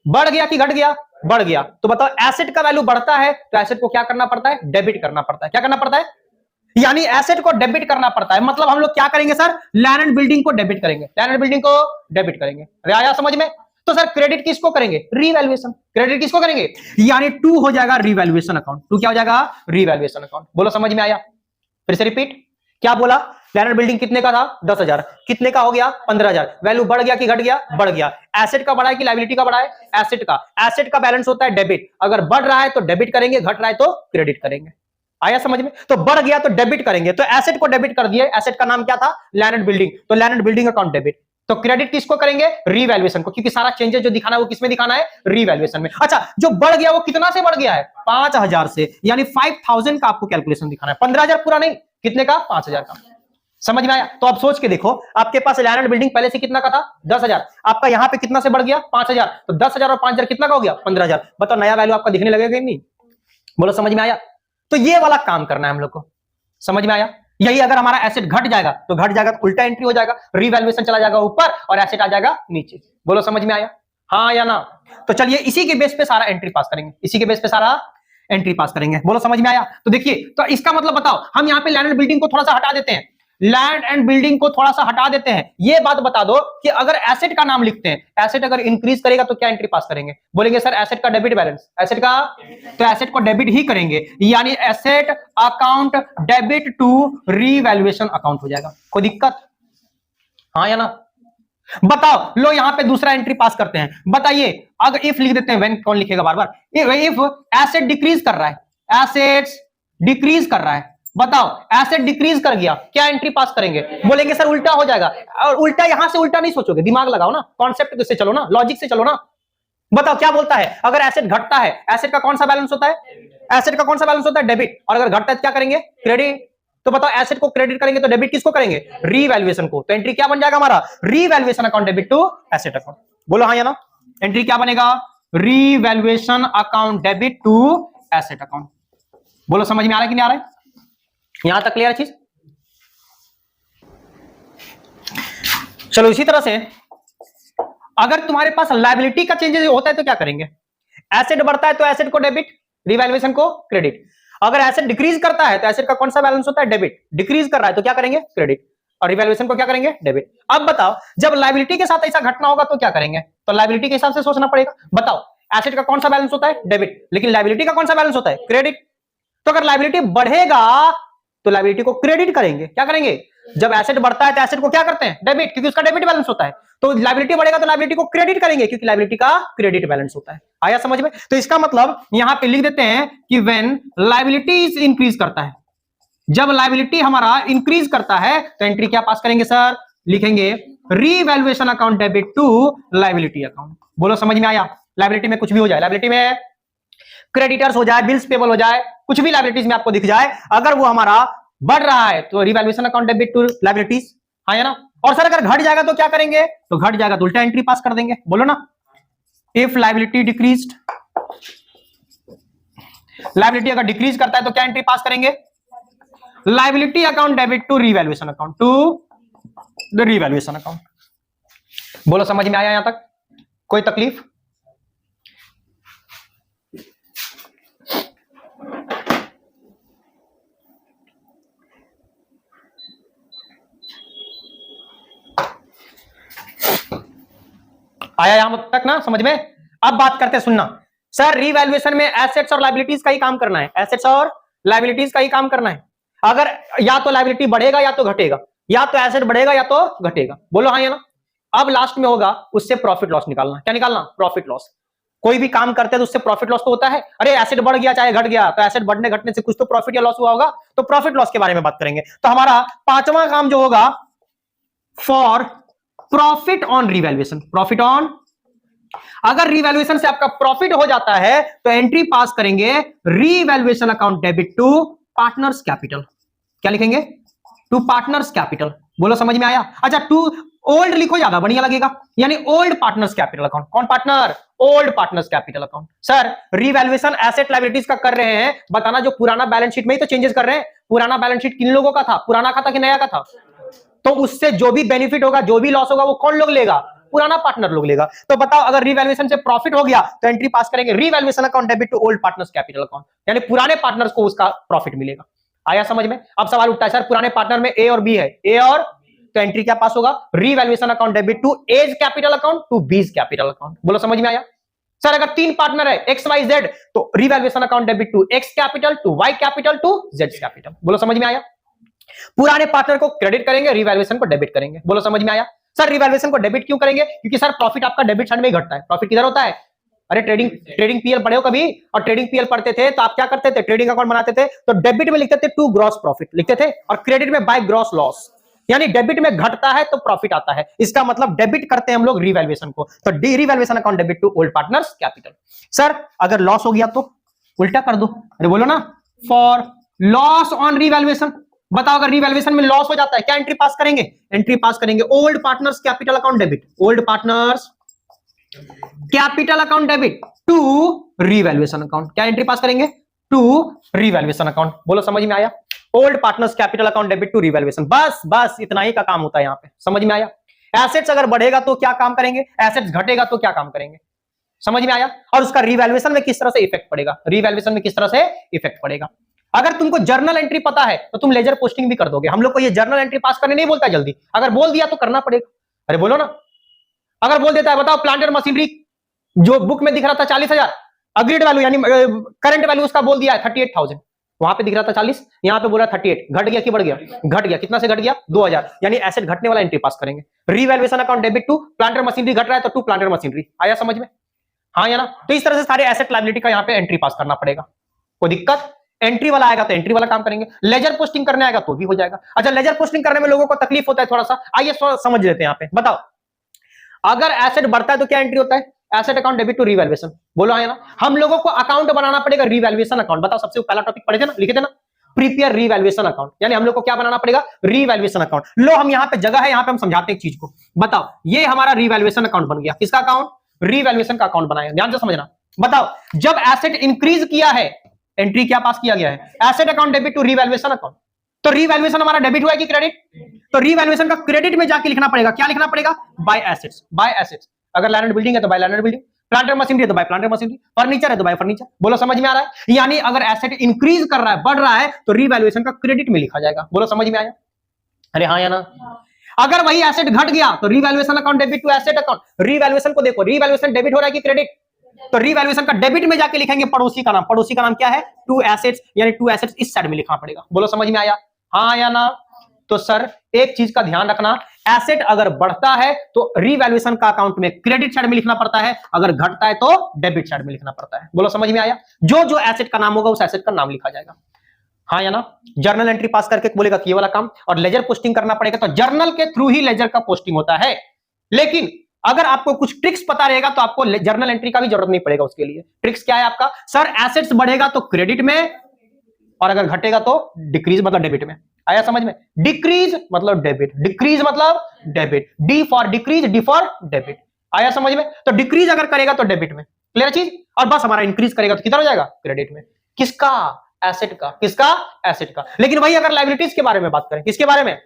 बढ़ गया कि घट गया? बढ़ गया। तो बताओ, एसेट का वैल्यू बढ़ता है तो एसेट को क्या करना पड़ता है? डेबिट करना पड़ता है। क्या करना पड़ता है? यानी एसेट को डेबिट करना पड़ता है। मतलब हम लोग क्या करेंगे सर? लैंड एंड बिल्डिंग को डेबिट करेंगे, लैंड एंड बिल्डिंग को डेबिट करेंगे। आया समझ में? तो सर क्रेडिट किसको करेंगे? रिवैल्यूएशन। क्रेडिट किसको करेंगे? यानी 2 हो जाएगा रिवैल्यूएशन अकाउंट। 2 क्या हो जाएगा? Revaluation account. बोलो समझ में आया? फिर से रिपीट। क्या बोला? लैंड एंड बिल्डिंग कितने का था? 10,000। कितने का हो गया? 15,000। वैल्यू बढ़ गया कि घट गया? बढ़ गया। एसेट का बढ़ा है कि लायबिलिटी का बढ़ा है? एसेट का। एसेट का बैलेंस होता है डेबिट। अगर बढ़ रहा है तो डेबिट करेंगे, घट रहा है तो क्रेडिट करेंगे। आया समझ में? तो बढ़ गया तो डेबिट करेंगे, तो एसेट को डेबिट कर दिए। एसेट का नाम क्या था? Land and building. तो land and building account debit. तो क्रेडिट किसको करेंगे? रिवैल्यूएशन को, क्योंकि सारा चेंजेस जो दिखाना है वो किसमें दिखाना है? रिवैल्यूएशन में। अच्छा, जो बढ़ गया वो कितना से बढ़ गया है? 5,000 से, यानी 5,000 का आपको कैलकुलेशन दिखाना है। 15,000 पूरा नहीं, कितने का? 5,000 का। समझ में आया? तो अब सोच के देखो, आपके पास लैंड एंड बिल्डिंग पहले से कितना का था? 10,000। आपका यहां पे कितना से बढ़ गया? 5,000। तो 10,000 और 5,000 कितना का हो गया? 15,000। बताओ नया वैल्यू आपका दिखने लगेगा कि नहीं? बोलो समझ में आया? तो ये वाला काम करना है हम लोग को। समझ में आया? यही अगर हमारा एसेट घट जाएगा तो उल्टा एंट्री हो जाएगा, रिवैल्यूएशन चला जाएगा ऊपर और एसेट आ जाएगा नीचे। बोलो समझ में आया? हाँ या ना? तो चलिए इसी के बेस पे सारा एंट्री पास करेंगे, इसी के बेस पे सारा एंट्री पास करेंगे। बोलो समझ में आया? तो देखिए, तो इसका मतलब बताओ, हम यहाँ पे लैंड एंड बिल्डिंग को थोड़ा सा हटा देते हैं, लैंड एंड बिल्डिंग को थोड़ा सा हटा देते हैं। ये बात बता दो कि अगर एसेट का नाम लिखते हैं, एसेट अगर इंक्रीज करेगा तो क्या एंट्री पास करेंगे? बोलेंगे सर एसेट का डेबिट बैलेंस, एसेट का, तो एसेट को डेबिट ही करेंगे, यानी asset account debit to revaluation account हो जाएगा। कोई दिक्कत? हाँ या ना? बताओ, लो यहां पे दूसरा एंट्री पास करते हैं। बताइए, अगर इफ लिख देते हैं, व्हेन कौन लिखेगा बार बार? इफ एसेट डिक्रीज कर रहा है, एसेट्स डिक्रीज कर रहा है, बताओ एसेट डिक्रीज कर गया, क्या एंट्री पास करेंगे? बोलेंगे सर उल्टा हो जाएगा। और उल्टा यहां से उल्टा नहीं सोचोगे, दिमाग लगाओ ना, कॉन्सेप्ट से चलो ना, लॉजिक से चलो ना। बताओ क्या बोलता है? अगर एसेट घटता है, एसेट का कौन सा बैलेंस होता है? एसेट का कौन सा बैलेंस होता है? डेबिट। और अगर घटता है क्या करेंगे? क्रेडिट। तो बताओ एसेट को क्रेडिट करेंगे तो डेबिट किसको करेंगे? रिवैल्यूएशन को। तो एंट्री क्या बन जाएगा हमारा? Revaluation account debit to asset account. बोलो हाँ या ना? एंट्री क्या बनेगा? Revaluation account debit to asset account. बोलो समझ में आ रहा है कि नहीं आ रहा है? यहां तक क्लियर चीज? चलो इसी तरह से अगर तुम्हारे पास लायबिलिटी का चेंजेस होता है तो क्या करेंगे? एसेट बढ़ता है तो एसेट को डेबिट, रिवैल्यूएशन को क्रेडिट। अगर एसेट डिक्रीज करता है तो एसेट का कौन सा बैलेंस होता है? डेबिट। डिक्रीज कर रहा है तो क्या करेंगे? क्रेडिट। और रिवैल्यूएशन को क्या करेंगे? डेबिट। अब बताओ, जब लायबिलिटी के साथ ऐसा घटना होगा तो क्या करेंगे? तो लायबिलिटी के हिसाब से सोचना पड़ेगा। बताओ, एसेट का कौन सा बैलेंस होता है? डेबिट। लेकिन लायबिलिटी का कौन सा बैलेंस होता है? क्रेडिट। तो अगर लायबिलिटी बढ़ेगा तो लायबिलिटी को क्रेडिट करेंगे। क्या करेंगे? जब एसेट बढ़ता है तो एसेट को क्या करते हैं? डेबिट, क्योंकि उसका डेबिट बैलेंस होता है। तो लायबिलिटी बढ़ेगा तो लायबिलिटी को क्रेडिट करेंगे, क्योंकि लायबिलिटी का क्रेडिट बैलेंस होता है। आया समझ में? तो इसका मतलब यहां पे लिख देते हैं कि व्हेन लायबिलिटी इंक्रीज करता है, जब लायबिलिटी हमारा इंक्रीज करता है तो एंट्री क्या पास करेंगे सर? लिखेंगे revaluation account debit to liability account. बोलो समझ में आया? लायबिलिटी में कुछ भी हो जाए, लायबिलिटी में क्रेडिटर्स हो जाए, बिल्स पेबल हो जाए, कुछ भी लायबिलिटीज में आपको दिख जाए, अगर वो हमारा बढ़ रहा है तो revaluation account debit to liabilities. हाँ या ना? और सर अगर घट जाएगा तो क्या करेंगे? तो घट जाएगा तो उल्टा एंट्री पास कर देंगे। बोलो ना? इफ लाइबिलिटी डिक्रीज्ड, लाइबिलिटी अगर डिक्रीज करता है तो क्या एंट्री पास करेंगे? Liability account debit to revaluation account, to the revaluation account. बोलो समझ में आया यहां तक? कोई तकलीफ? आया यहां तक ना समझ में? अब बात करते हैं, सुनना सर, रीवैल्यूएशन में एसेट्स और लायबिलिटीज का ही काम करना है, एसेट्स और लायबिलिटीज का ही काम करना है। अगर या तो लायबिलिटी बढ़ेगा या तो घटेगा, या तो एसेट बढ़ेगा या तो घटेगा। बोलो हाँ या ना? अब लास्ट में होगा उससे प्रॉफिट लॉस निकालना। क्या निकालना? Profit loss. कोई भी काम करते हैं तो उससे प्रॉफिट लॉस तो होता है। अरे एसेट बढ़ गया चाहे घट गया, तो एसेट बढ़ने घटने से कुछ तो प्रॉफिट या लॉस हुआ होगा, तो प्रॉफिट लॉस के बारे में बात करेंगे। तो हमारा पांचवा काम जो होगा for profit on revaluation, profit on, अगर रीवैल्यूएशन से आपका प्रॉफिट हो जाता है तो एंट्री पास करेंगे revaluation account debit to partners capital. क्या लिखेंगे? To partners capital. बोलो समझ में आया? अच्छा, टू ओल्ड लिखो, ज्यादा बढ़िया लगेगा, यानी ओल्ड पार्टनर्स कैपिटल अकाउंट। कौन partner? Old partners capital account. Sir revaluation asset liabilities का कर रहे हैं, बताना जो पुराना बैलेंस शीट में ही तो चेंजेस कर रहे हैं। पुराना बैलेंस शीट किन लोगों का था? पुराना का था कि नया का था? तो उससे जो भी बेनिफिट होगा, जो भी लॉस होगा, वो कौन लोग लेगा? पुराना पार्टनर लोग लेगा। तो बताओ, अगर रीवैल्यूएशन से प्रॉफिट हो गया तो एंट्री पास करेंगे revaluation account debit to old partners capital account, यानी पुराने पार्टनर्स को उसका प्रॉफिट मिलेगा। आया समझ में? अब सवाल उठता है, सर पुराने पार्टनर में ए और बी है, ए और, तो एंट्री क्या पास होगा? Revaluation account debit to A's capital account to B's capital account. बोलो समझ में आया? सर अगर तीन पार्टनर है एक्स वाई जेड, तो revaluation account debit to X capital to Y capital to Z capital. बोलो समझ में आया? पुराने पार्टनर को क्रेडिट करेंगे, रीवैल्यूएशन को डेबिट करेंगे। बोलो समझ में आया? सर रीवैल्यूएशन को डेबिट क्यों करेंगे? क्योंकि सर प्रॉफिट आपका डेबिट साइड में ही घटता है। प्रॉफिट किधर होता है? अरे ट्रेडिंग पीएल पढ़े हो कभी? और ट्रेडिंग पीएल पढ़ते थे तो आप क्या करते थे? ट्रेडिंग अकाउंट बनाते थे तो डेबिट में लिखते थे टू ग्रॉस प्रॉफिट लिखते थे, और क्रेडिट में बाय ग्रॉस लॉस, यानी डेबिट में घटता है तो प्रॉफिट आता है। इसका मतलब डेबिट करते हैं हम लोग रीवैल्यूएशन को, तो revaluation account debit to old partners capital. Sir अगर लॉस हो गया तो उल्टा कर दो, अरे बोलो ना, फॉर लॉस ऑन रीवैल्यूएशन। बताओ अगर रीवैल्यूएशन में लॉस हो जाता है, क्या एंट्री पास करेंगे? एंट्री पास करेंगे old partners capital account debit, old partners capital account debit to revaluation account. क्या एंट्री पास करेंगे? To revaluation account. बोलो समझ में आया? Old partners capital account debit to revaluation. बस इतना ही का काम होता है यहां पे। समझ में आया? एसेट्स अगर बढ़ेगा तो क्या काम करेंगे, एसेट्स घटेगा तो क्या काम करेंगे। समझ में आया? और उसका रीवैल्यूएशन में किस तरह से इफेक्ट पड़ेगा, रीवैल्यूएशन में किस तरह से इफेक्ट पड़ेगा। अगर तुमको जर्नल एंट्री पता है तो तुम लेजर पोस्टिंग भी कर दोगे। हम लोग को ये जर्नल एंट्री पास करने नहीं बोलता जल्दी, अगर बोल दिया तो करना पड़ेगा। अरे बोलो ना, अगर बोल देता है बताओ प्लांट एंड मशीनरी जो बुक में दिख रहा था 40,000, अग्रीड वैल्यू यानी करंट वैल्यू उसका बोल दिया है 38,000, वहां पे दिख रहा था 40, यहां पे बोला 38, घट गया कि बढ़ गया? घट गया। कितना से घट गया? 2,000, यानी एसेट घटने वाला एंट्री पास करेंगे। Revaluation account debit to plant and machinery घट रहा है तो टू प्लांट एंड मशीनरी। आया समझ में? हाँ या ना? तो इस तरह से सारे एसेट लायबिलिटी का यहाँ पे एंट्री पास करना पड़ेगा। कोई दिक्कत? एंट्री वाला आएगा तो एंट्री वाला काम करेंगे, लेजर पोस्टिंग करने आएगा तो भी हो जाएगा। अच्छा, लेजर पोस्टिंग करने में लोगों को तकलीफ होता है थोड़ा सा, आइए समझ लेते हैं यहाँ पे। बताओ अगर एसेट बढ़ता है तो क्या एंट्री होता है? Asset account debit to revaluation. बोलो है ना? हम लोगों को अकाउंट बनाना पड़ेगा रीवैल्यूएशन अकाउंट। बताओ सबसे पहला टॉपिक पढ़े थे ना, लिखे थे ना, प्रिपेयर रीवैल्यूएशन अकाउंट, यानी हम लोग को क्या बनाना पड़ेगा? Revaluation account. लो हम यहाँ पे जगह है, यहाँ पे हम समझाते हैं एक चीज को। बताओ ये हमारा रीवैल्यूएशन अकाउंट बन गया। किसका अकाउंट? रीवैल्यूएशन का अकाउंट बनाया। ध्यान से समझना। बताओ जब एसेट इंक्रीज किया है, एंट्री क्या पास किया गया है? Asset account debit to revaluation account. तो रीवैल्यूएशन हमारा डेबिट हुआ है कि क्रेडिट? तो रीवैल्यूएशन का क्रेडिट में जाके लिखना पड़ेगा। क्या लिखना पड़ेगा? By assets, by assets. अगर लैंड एंड बिल्डिंग है तो by land and building, plant and machinery है तो by plant and machinery, furniture है तो बाय फर्नीचर। बोलो समझ में आ रहा है? यानी अगर एसेट इंक्रीज कर रहा है, बढ़ रहा है, तो रीवैल्यूएशन का क्रेडिट में लिखा जाएगा। बोलो समझ में आया? अरे हाँ या ना? अगर वही एसेट घट गया तो revaluation account debit to asset account. Revaluation को देखो, रीवैल्यूएशन डेबिट हो रहा है कि क्रेडिट? तो रीवैल्यूएशन का डेबिट में जाके लिखेंगे पड़ोसी का नाम। पड़ोसी का नाम क्या है? टू एसेट्स, यानी टू एसेट्स इस साइड में लिखना पड़ेगा। बोलो समझ में आया? हाँ या ना? तो सर एक चीज का ध्यान रखना, एसेट अगर बढ़ता है तो रीवैल्यूएशन का अकाउंट में क्रेडिट साइड में लिखना पड़ता है, अगर घटता है तो डेबिट साइड में लिखना पड़ता है। बोलो समझ में आया? जो जो एसेट का नाम होगा उस एसेट का नाम लिखा जाएगा। हाँ या ना? जर्नल एंट्री पास करके बोलेगा कि ये वाला काम, और लेजर पोस्टिंग करना पड़ेगा तो जर्नल के थ्रू ही लेजर का पोस्टिंग होता है। लेकिन अगर आपको कुछ ट्रिक्स पता रहेगा तो आपको जर्नल एंट्री का भी जरूरत नहीं पड़ेगा उसके लिए। ट्रिक्स क्या है आपका? सर एसेट्स बढ़ेगा तो क्रेडिट में, और अगर घटेगा तो डिक्रीज मतलब डेबिट में। आया समझ में? डिक्रीज मतलब डेबिट, डिक्रीज मतलब debit, D for decrease, D for debit. आया समझ में? तो डिक्रीज अगर करेगा तो डेबिट में, क्लियर चीज, और बस हमारा इंक्रीज करेगा तो किधर हो जाएगा? क्रेडिट में। किसका? एसेट का। किसका? एसेट का। लेकिन वही अगर लायबिलिटीज के बारे में बात करें, किसके बारे में?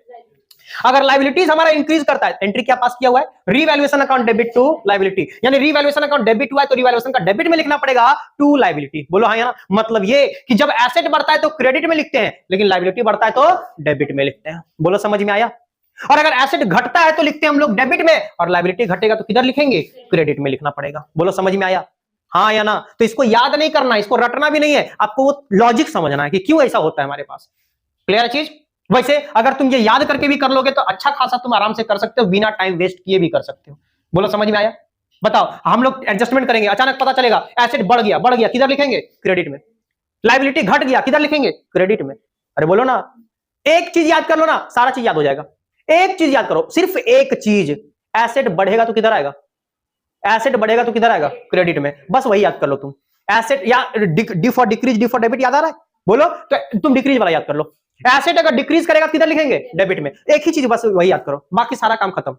अगर लायबिलिटीज हमारा इंक्रीज करता है, एंट्री क्या पास किया हुआ है? Revaluation account debit to liability, यानी रीवैल्यूएशन अकाउंट डेबिट हुआ है तो रीवैल्यूएशन का डेबिट में लिखना पड़ेगा टू लायबिलिटी। बोलो हाँ या ना? मतलब ये कि जब एसेट बढ़ता है तो क्रेडिट में लिखते हैं, लेकिन लायबिलिटी बढ़ता है तो डेबिट में लिखते हैं। बोलो समझ में आया? और अगर एसेट घटता है तो लिखते हैं हम लोग डेबिट में, और लायबिलिटी घटेगा तो किधर लिखेंगे? क्रेडिट में लिखना पड़ेगा। बोलो समझ में आया? हाँ या ना? तो इसको याद नहीं करना, इसको रटना भी नहीं है, आपको वो लॉजिक समझना है कि क्यों ऐसा होता है हमारे पास। क्लियर चीज? वैसे अगर तुम ये याद करके भी कर लोगे तो अच्छा खासा तुम आराम से कर सकते हो, बिना टाइम वेस्ट किए भी कर सकते हो। बोलो समझ में आया? बताओ, हम लोग एडजस्टमेंट करेंगे, अचानक पता चलेगा एसेट बढ़ गया, किधर लिखेंगे? क्रेडिट में। लायबिलिटी घट गया, किधर लिखेंगे? क्रेडिट में। अरे बोलो ना, एक चीज याद कर लो ना, सारा चीज याद हो जाएगा। एक चीज याद करो, सिर्फ एक चीज, एसेट बढ़ेगा तो किधर आएगा? एसेट बढ़ेगा तो किधर आएगा? क्रेडिट में। बस वही याद कर लो तुम। एसेट या D for decrease, D for debit याद आ रहा है? बोलो तो तुम डिक्रीज वाला याद कर लो। एसेट अगर डिक्रीज करेगा किधर लिखेंगे? डेबिट में। एक ही चीज, बस वही याद करो, बाकी सारा काम खत्म।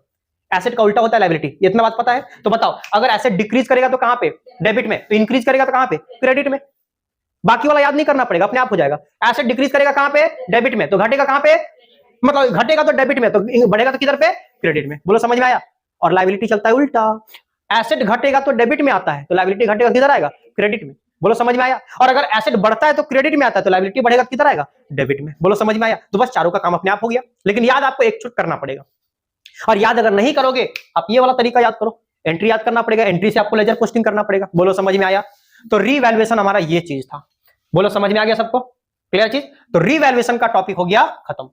एसेट का उल्टा होता है लायबिलिटी, इतना बात पता है? तो बताओ, अगर एसेट डिक्रीज करेगा तो कहां पे? डेबिट में। तो इंक्रीज करेगा तो कहां पे? क्रेडिट में। बाकी वाला याद नहीं करना पड़ेगा, अपने आप हो जाएगा। एसेट डिक्रीज करेगा कहां पे? डेबिट में। तो घटेगा कहां पे? मतलब घटेगा तो डेबिट में, तो बढ़ेगा तो किधर पे? क्रेडिट में। बोलो समझ में आया? और लायबिलिटी चलता है उल्टा, एसेट घटेगा तो डेबिट में आता है, तो लायबिलिटी घटेगा किधर आएगा? क्रेडिट में। बोलो समझ में आया? और अगर एसेट बढ़ता है तो क्रेडिट में आता है, तो लायबिलिटी बढ़ेगा किधर आएगा? डेबिट में। बोलो समझ में आया? तो बस चारों का काम अपने आप हो गया, लेकिन याद आपको एक छूट करना पड़ेगा। और याद अगर नहीं करोगे, आप ये वाला तरीका याद करो, एंट्री याद करना पड़ेगा, एंट्री से आपको लेजर पोस्टिंग करना पड़ेगा। बोलो समझ में आया? तो रीवैल्यूएशन हमारा ये चीज था। बोलो समझ में आ गया सबको? क्लियर चीज? तो रीवैल्यूएशन का टॉपिक हो गया खत्म।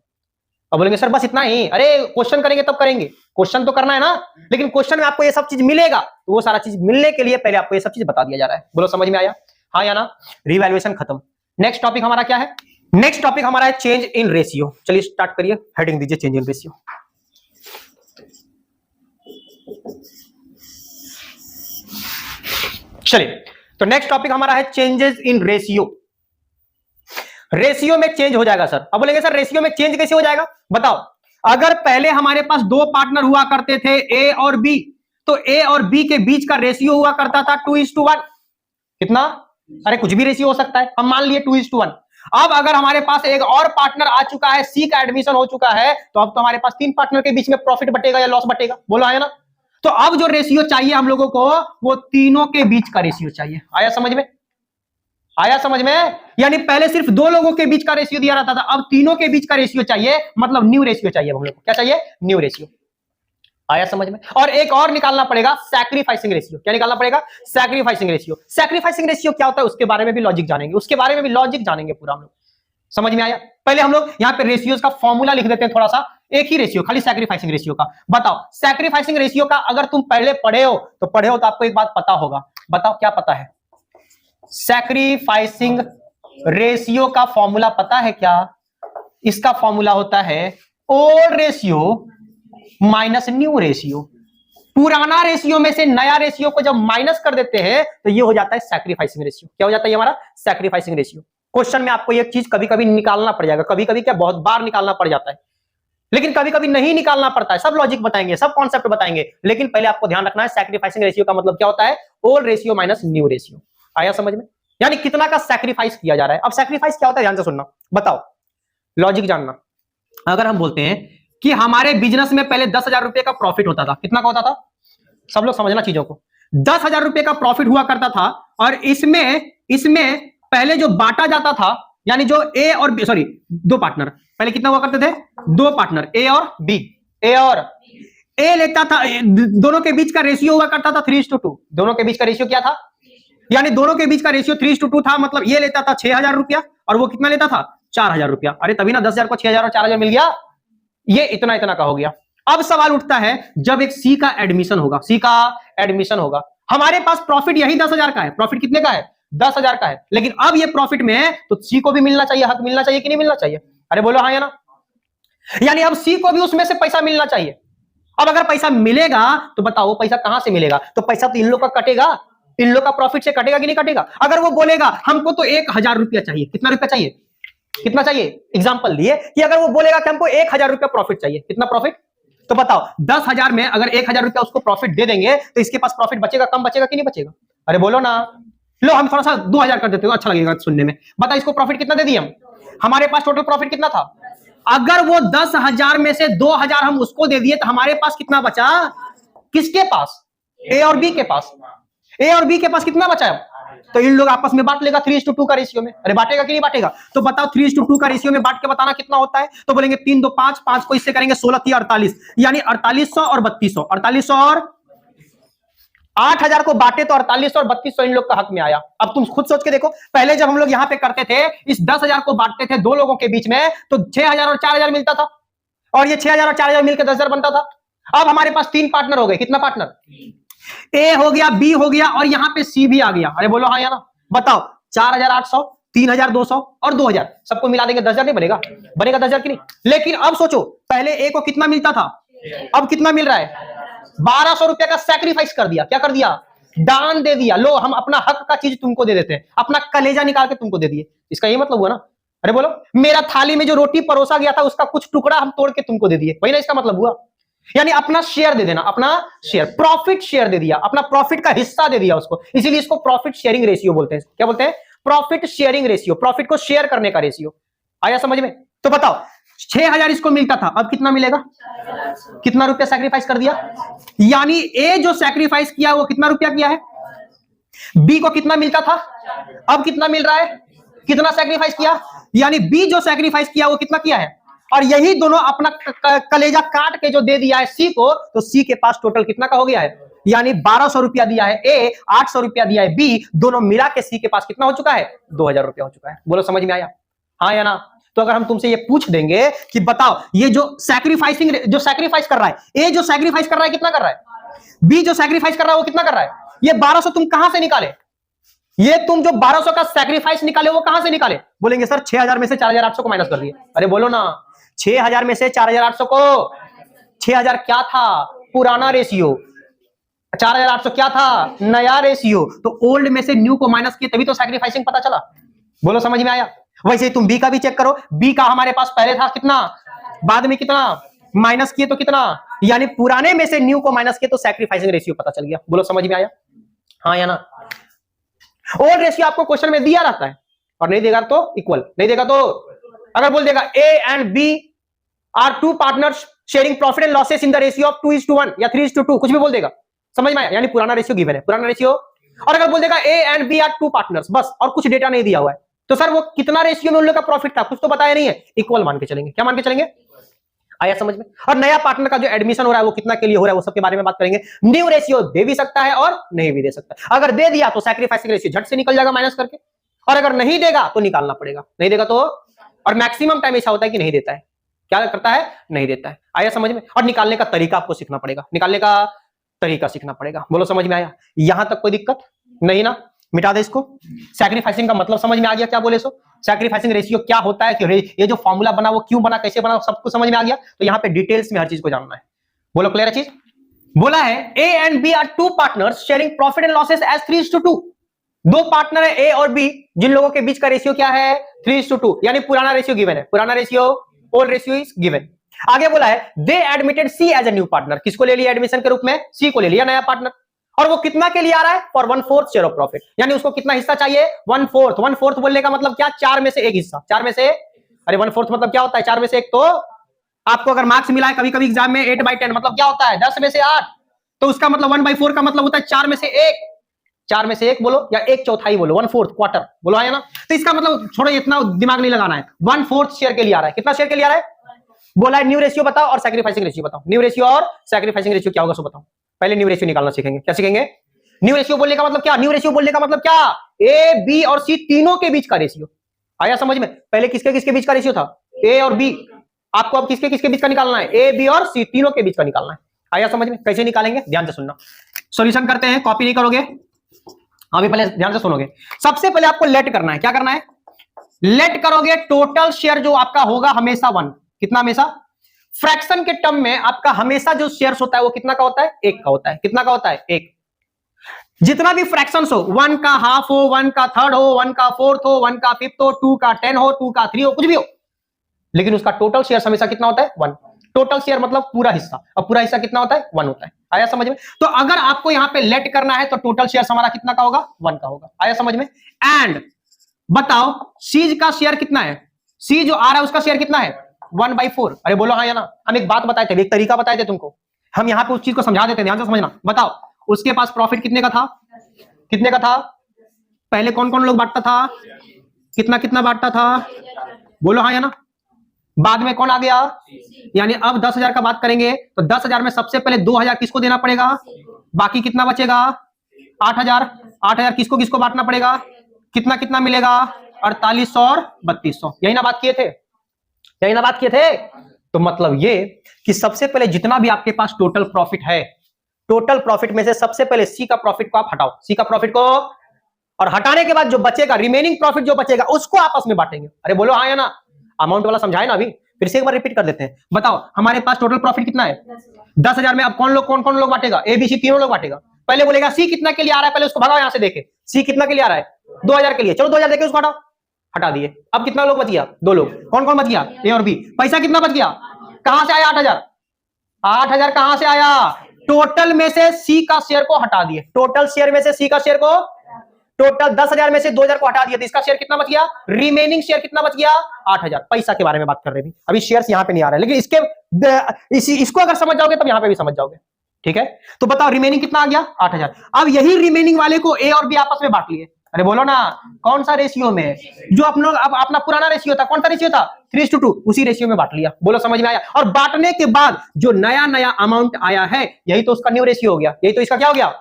अब बोलेंगे सर बस इतना ही, अरे क्वेश्चन करेंगे तब करेंगे, क्वेश्चन तो करना है ना, लेकिन क्वेश्चन में आपको ये सब चीज मिलेगा, तो वो सारा चीज मिलने के लिए पहले आपको ये सब चीज बता दिया जा रहा है। बोलो समझ में आया? हाँ या ना? रीवैल्यूएशन खत्म। नेक्स्ट टॉपिक हमारा क्या है? नेक्स्ट टॉपिक हमारा है चेंज इन रेशियो। चलिए स्टार्ट करिए, हेडिंग दीजिए चेंज इन रेशियो। चलिए, तो नेक्स्ट टॉपिक हमारा है चेंजेस इन रेशियो। रेशियो में चेंज हो जाएगा सर। अब बोलेंगे सर रेशियो में चेंज कैसे हो जाएगा? बताओ, अगर पहले हमारे पास दो पार्टनर हुआ करते थे ए और बी, तो ए और बी के बीच का रेशियो हुआ करता था 2:1। कितना? अरे कुछ भी रेशियो हो सकता है, हम मान लिए 2:1। अब अगर हमारे पास एक और पार्टनर आ चुका है, सी का एडमिशन हो चुका है, तो अब तो हमारे पास तीन पार्टनर के बीच में प्रॉफिट बटेगा या लॉस बटेगा? बोलो आया ना? तो अब जो रेशियो चाहिए हम लोगों को, वो तीनों के बीच का रेशियो चाहिए। आया समझ में? आया समझ में? यानी पहले सिर्फ दो लोगों के बीच का रेशियो दिया रहता था, अब तीनों के बीच का रेशियो चाहिए, मतलब न्यू रेशियो चाहिए हम लोग को। क्या चाहिए? New ratio. आया समझ में? और एक और निकालना पड़ेगा, सैक्रिफाइसिंग रेशियो। क्या निकालना पड़ेगा? Sacrificing ratio. सैक्रिफाइसिंग रेशियो क्या होता है उसके बारे में भी लॉजिक जानेंगे, उसके बारे में भी लॉजिक जानेंगे पूरा हम लोग। समझ में आया? पहले हम लोग यहाँ पे रेशियोज का फॉर्मूला लिख देते हैं थोड़ा सा, एक ही रेशियो खाली सैक्रिफाइसिंग रेशियो का। बताओ, सैक्रिफाइसिंग रेशियो का अगर तुम पहले पढ़े हो तो आपको एक बात पता होगा। बताओ क्या पता है? सैक्रिफाइसिंग रेशियो का फॉर्मूला पता है क्या? इसका फॉर्मूला होता है old ratio minus new ratio. पुराना रेशियो में से नया रेशियो को जब माइनस कर देते हैं तो ये हो जाता है सैक्रिफाइसिंग रेशियो। क्या हो जाता है हमारा? Sacrificing ratio. क्वेश्चन में आपको एक चीज कभी कभी निकालना पड़ जाएगा, कभी कभी क्या बहुत बार निकालना पड़ जाता है, लेकिन कभी कभी नहीं निकालना पड़ता है। सब लॉजिक बताएंगे, सब कॉन्सेप्ट बताएंगे, लेकिन पहले आपको ध्यान रखना है सैक्रिफाइसिंग रेशियो का मतलब क्या होता है? Old ratio minus new ratio. आया समझ में? यानी कितना का सैक्रिफाइस किया जा रहा है। अब सैक्रिफाइस क्या होता है ध्यान से सुनना, बताओ, लॉजिक जानना। अगर हम बोलते हैं कि हमारे बिजनेस में पहले 10,000 रुपए का प्रॉफिट होता था, कितना का होता था? सब लोग समझना चीजों को। 10,000 रुपए का प्रॉफिट हुआ करता था, और इसमें पहले जो बांटा जाता था, यानी जो ए और बी, सॉरी दो पार्टनर, पहले कितना हुआ करते थे? दो पार्टनर ए और बी। ए लेता था, दोनों के बीच का रेशियो हुआ करता था 3:2। दोनों के बीच का रेशियो क्या था? यानी दोनों के बीच का रेशियो 3:2 था, मतलब ये लेता था 6,000 रुपया और वो कितना लेता था? 4,000 रुपया। अरे तभी ना 10,000 को 6,000 और 4,000 मिल गया, ये इतना इतना का हो गया। अब सवाल उठता है, जब एक सी का एडमिशन होगा, हमारे पास प्रॉफिट यही 10,000 का है। प्रॉफिट कितने का है? 10,000 का है, लेकिन अब ये प्रॉफिट में है तो सी को भी मिलना चाहिए, हक मिलना चाहिए कि नहीं मिलना चाहिए? अरे बोलो हाँ या ना? यानी अब सी को भी उसमें से पैसा मिलना चाहिए। अब अगर पैसा मिलेगा तो बताओ वो पैसा कहां से मिलेगा? तो पैसा तो इन लोग का कटेगा, इन लोग का प्रॉफिट से कटेगा कि नहीं कटेगा? अगर वो बोलेगा हमको तो 1,000 रुपया चाहिए, कितना रुपया चाहिए? कितना चाहिए? एग्जांपल दिए कि अगर वो बोलेगा कि हमको 1,000 रुपया प्रॉफिट चाहिए, कितना प्रॉफिट? तो बताओ 10,000 में अगर 1,000 रुपया उसको प्रॉफिट दे देंगे तो इसके पास प्रॉफिट बचेगा, कम बचेगा कि नहीं बचेगा? अरे बोलो ना। लो हम थोड़ा सा 2,000 कर देते हो, अच्छा लगेगा सुनने में। बताओ इसको प्रॉफिट कितना दे दिए हम? हमारे पास टोटल प्रॉफिट कितना था? अगर वो 10,000 में से 2,000 हम उसको दे दिए तो हमारे पास कितना बचा? किसके पास? ए और बी के पास। ए और बी के पास कितना बचा है? तो इन लोग आपस में बांट लेगा 3:2 का रेशियो में। अरे बांटेगा कि नहीं बांटेगा? तो बताओ 3:2 का रेशियो में बांट के बताना कितना होता है। तो बोलेंगे 3 2 5, 5 को इससे करेंगे 16 3 48, यानी 4800 और 3200, 4800 और 8,000 को बांटे तो 4800 और 3200 इन लोग का हक में आया। अब तुम खुद सोच के देखो, पहले जब हम लोग यहां पे करते थे, इस 10,000 को बांटते थे दो लोगों के बीच में, तो 6,000 और 4,000 मिलता था, और ये 6,000 और 4,000 मिलकर 10,000 बनता था। अब हमारे पास 3 पार्टनर हो गए। कितना पार्टनर? ए हो गया, बी हो गया, और यहां पे सी भी आ गया। अरे बोलो हाँ या ना? बताओ 4,800, 3,200 और 2,000 सबको मिला देंगे 10,000 नहीं बनेगा? बनेगा 10,000 की नहीं? लेकिन अब सोचो, पहले ए को कितना मिलता था, अब कितना मिल रहा है? 1,200 रुपया का सैक्रिफाइस कर दिया। क्या कर दिया? दान दे दिया। लो हम अपना हक का चीज तुमको दे देते हैं, अपना कलेजा निकाल के तुमको दे दिए। इसका ये मतलब हुआ ना? अरे बोलो, मेरा थाली में जो रोटी परोसा गया था उसका कुछ टुकड़ा हम तोड़ के तुमको दे दिए, वही ना इसका मतलब हुआ? यानी अपना शेयर दे देना, अपना शेयर, प्रॉफिट शेयर दे दिया, अपना प्रॉफिट का हिस्सा दे दिया उसको। इसीलिए इसको प्रॉफिट शेयरिंग रेशियो बोलते हैं। क्या बोलते हैं? प्रॉफिट शेयरिंग रेशियो, प्रॉफिट को शेयर करने का रेशियो। आया समझ में? तो बताओ 6,000 इसको मिलता था, अब कितना मिलेगा? कितना रुपया सैक्रिफाइस कर दिया? यानी ए जो सैक्रिफाइस किया वो कितना रुपया किया है? बी को कितना मिलता था, अब कितना मिल रहा है? कितना सैक्रिफाइस किया? यानी बी जो सैक्रिफाइस किया वो कितना किया है? और यही दोनों अपना कलेजा काट के जो दे दिया है सी को, तो सी के पास टोटल कितना का हो गया है? यानी 1,200 रुपया दिया है ए, 800 रुपया दिया है बी, दोनों मिला के सी के पास कितना हो चुका है? 2,000 रुपया हो चुका है। बोलो समझ में आया? हाँ या ना? तो अगर हम तुमसे ये पूछ देंगे कि बताओ ये जो सैक्रिफाइस कर रहा है, ए जो सैक्रिफाइस कर रहा है कितना कर रहा है, बी जो सैक्रिफाइस कर रहा है वो कितना कर रहा है, ये 1,200 तुम कहां से निकाले? ये तुम जो 1,200 का सैक्रिफाइस निकाले वो कहां से निकाले? बोलेंगे सर 6,000 में से 4,800 को माइनस कर दिए। अरे बोलो ना, 6,000 में से 4,800 को, 6,000 क्या था? पुराना रेशियो। 4,800 क्या था? नया रेशियो। तो ओल्ड में से न्यू को माइनस किए तभी तो सैक्रिफाइसिंग पता चला। बोलो समझ में आया? वैसे ही तुम बी का भी चेक करो, बी का हमारे पास पहले था कितना, बाद में कितना, माइनस किए तो कितना, यानी पुराने में से न्यू को माइनस किए तो सैक्रिफाइसिंग रेशियो पता चल गया। बोलो समझ में आया? हाँ या ना? ओल्ड रेशियो आपको क्वेश्चन में दिया रहता है, और नहीं देगा तो इक्वल, नहीं देगा तो अगर बोल देगा A and B are two partners sharing profit and losses in the ratio of 2:1 या 3:2, कुछ भी बोल देगा, समझ में आया? यानी पुराना रेशियो गिवन है, पुराना रेशियो। और अगर बोल देगा A and B are two partners, बस और कुछ डेटा नहीं दिया हुआ है, तो सर वो कितना रेशियो में उन लोग का प्रॉफिट था, कुछ तो बताया नहीं है, इक्वल मान के चलेंगे। क्या मान के चलेंगे? आया समझ में? और नया पार्टनर का जो एडमिशन हो रहा है वो कितना के लिए हो रहा है, वो सब के बारे में बात करेंगे। न्यू रेशियो दे भी सकता है और नहीं भी दे सकता है। अगर दे दिया तो सैक्रिफाइसिंग रेशियो झट से निकल जाएगा माइनस करके, और अगर नहीं देगा तो निकालना पड़ेगा, नहीं देगा तो, और मैक्सिमम टाइम ऐसा होता है कि नहीं देता है, क्या करता है? नहीं देता है। आया समझ में? और निकालने का तरीका आपको सीखना पड़ेगा, निकालने का तरीका सीखना पड़ेगा। बोलो समझ में आया? यहां तक कोई दिक्कत नहीं ना? मिटा दे इसको। सैक्रिफाइसिंग का मतलब समझ में आ गया? क्या बोले सो सैक्रिफाइसिंग रेशियो क्या होता है, कि ये जो फॉर्मूला बना वो क्यों बना, कैसे बना, सब कुछ समझ में आ गया? तो यहाँ पे डिटेल्स में हर चीज को जानना है। बोलो क्लियर है चीज? बोला है A and B are two partners sharing profit and losses as 3:2। दो पार्टनर है ए और बी, जिन लोगों के बीच का रेशियो क्या है? 3:2, यानी पुराना रेशियो गिवन है, पुराना ratio, old ratio is given. आगे बोला है they admitted C as a new partner, किसको ले लिया एडमिशन के रूप में? सी को ले लिया नया पार्टनर। और वो कितना के लिए आ रहा है? फॉर 1/4 शेयर ऑफ प्रॉफिट, यानी उसको कितना हिस्सा चाहिए? 1/4। 1/4 बोलने का मतलब क्या? 4 में से एक हिस्सा, 4 में से, अरे 1/4 मतलब क्या होता है? 4 में से एक। तो आपको अगर मार्क्स मिला है कभी कभी एग्जाम में 8/10, मतलब क्या होता है? 10 में से 8। तो उसका मतलब 1/4 का मतलब होता है 4 में से 1, 4 में से 1 बोलो या 1/4 बोलो, 1/4 क्वार्टर बोलो, है ना? तो इसका मतलब छोड़ो, इतना दिमाग नहीं लगाना है, 1/4 शेयर के लिए आ रहा है। कितना शेयर के लिए आ रहा है? बोला है न्यू रेशियो बताओ और सैक्रिफाइसिंग रेशियो बताओ। न्यू रेशियो और सैक्रिफाइसिंग रेशियो क्या होगा सो बताओ। पहले न्यू रेशियो निकालना सीखेंगे। क्या सीखेंगे? न्यू रेशियो बोलने का मतलब क्या? न्यू रेशियो बोलने का मतलब क्या? ए बी और सी तीनों के बीच का रेशियो। आया समझ में? पहले किसके किसके बीच का रेशियो था? ए और बी। आपको अब किसके किसके बीच का निकालना है? ए बी और सी तीनों के बीच का निकालना है। आया समझ में? कैसे निकालेंगे? ध्यान से सुनना, सॉल्यूशन करते हैं, कॉपी नहीं करोगे, अभी पहले ध्यान से सुनोगे। सबसे पहले आपको लेट करना है। क्या करना है? लेट करोगे टोटल शेयर जो आपका होगा हमेशा 1। कितना? हमेशा। फ्रैक्शन के टर्म में आपका हमेशा जो शेयर्स होता है वो कितना का होता है? 1 का होता है। कितना का होता है? 1। जितना भी फ्रैक्शंस हो, 1 का हाफ हो, 1 का थर्ड हो, 1 का फोर्थ हो, 1 का फिफ्थ हो, 2 का 10 हो, 2 का 3 हो, कुछ भी हो, लेकिन उसका टोटल शेयर हमेशा कितना होता है? 1। टोटल शेयर मतलब पूरा हिस्सा, और पूरा हिस्सा कितना होता है 1 होता है। आया समझ में? तो अगर आपको यहाँ पे लेट करना है तो टोटल शेयर हमारा कितना का होगा 1 का होगा। आया समझ में? एंड बताओ सी का शेयर कितना है, सी जो आ रहा है उसका शेयर कितना है 1/4। अरे बोलो हाँ या ना। हम एक बात बताए थे, एक तरीका बताए थे तुमको, हम यहाँ पे उस चीज को समझा देते हैं, ध्यान से समझना। बताओ उसके पास प्रॉफिट कितने का था, कितने का था, पहले कौन कौन लोग बांटता था, कितना कितना बांटता था, बोलो हाँ या ना। बाद में कौन आ गया, यानी अब 10,000 का बात करेंगे तो 10,000 में सबसे पहले 2,000 किसको देना पड़ेगा, बाकी कितना बचेगा 8,000। 8,000 किसको किसको बांटना पड़ेगा, कितना कितना मिलेगा 4800 और 3200। यही ना बात किए थे, यही ना बात किए थे। तो मतलब ये कि सबसे पहले जितना भी आपके पास टोटल प्रॉफिट है, टोटल प्रॉफिट में से सबसे पहले सी का प्रॉफिट को आप हटाओ, सी का प्रॉफिट को, और हटाने के बाद जो बचेगा रिमेनिंग प्रॉफिट जो बचेगा उसको आपस में बांटेंगे। अरे बोलो हाँ या ना। अमाउंट वाला समझाए ना अभी, फिर से एक बार रिपीट कर देते हैं। बताओ हमारे पास टोटल प्रॉफिट कितना है 10,000 में, अब कौन कौन लोग बांटेगा, ए बी सी तीनों लोग बांटेगा। पहले बोलेगा सी कितना के लिए आ रहा है, पहले उसको भगाओ यहां से, देखे सी कितना के लिए आ रहा है 2,000 के लिए, चलो 2,000 देके उसको हटाओ, हटा दिए। अब कितना लोग बच गया, 2 लोग, कौन कौन बच गया, ए और बी। पैसा कितना बच गया, कहां से आया 8,000, 8,000 कहां से आया, टोटल में से सी का शेयर को हटा दिए, टोटल शेयर में से सी का शेयर को, टोटल 10,000 में से 2,000 को हटा दिया तो इसका शेयर कितना बच गया, रिमेनिंग शेयर कितना बच गया 8,000। पैसा के बारे में बात कर रहे हैं, अभी शेयर्स यहां पे नहीं आ रहे, लेकिन इसको अगर समझ जाओगे तब यहां पे भी समझ जाओगे, ठीक है। तो बताओ रिमेनिंग कितना आ गया 8,000। अब यही रिमेनिंग वाले को ए और बी आपस में बांट लिए। अरे बोलो ना कौन सा रेशियो में, जो आप लोग अब अपना पुराना रेशियो था, कौन सा रेशियो था 3:2, उसी रेशियो में बांट लिया। बोलो समझ में आया। और बांटने के बाद जो नया नया अमाउंट आया है यही तो उसका न्यू रेशियो हो गया, यही तो इसका क्या हो गया।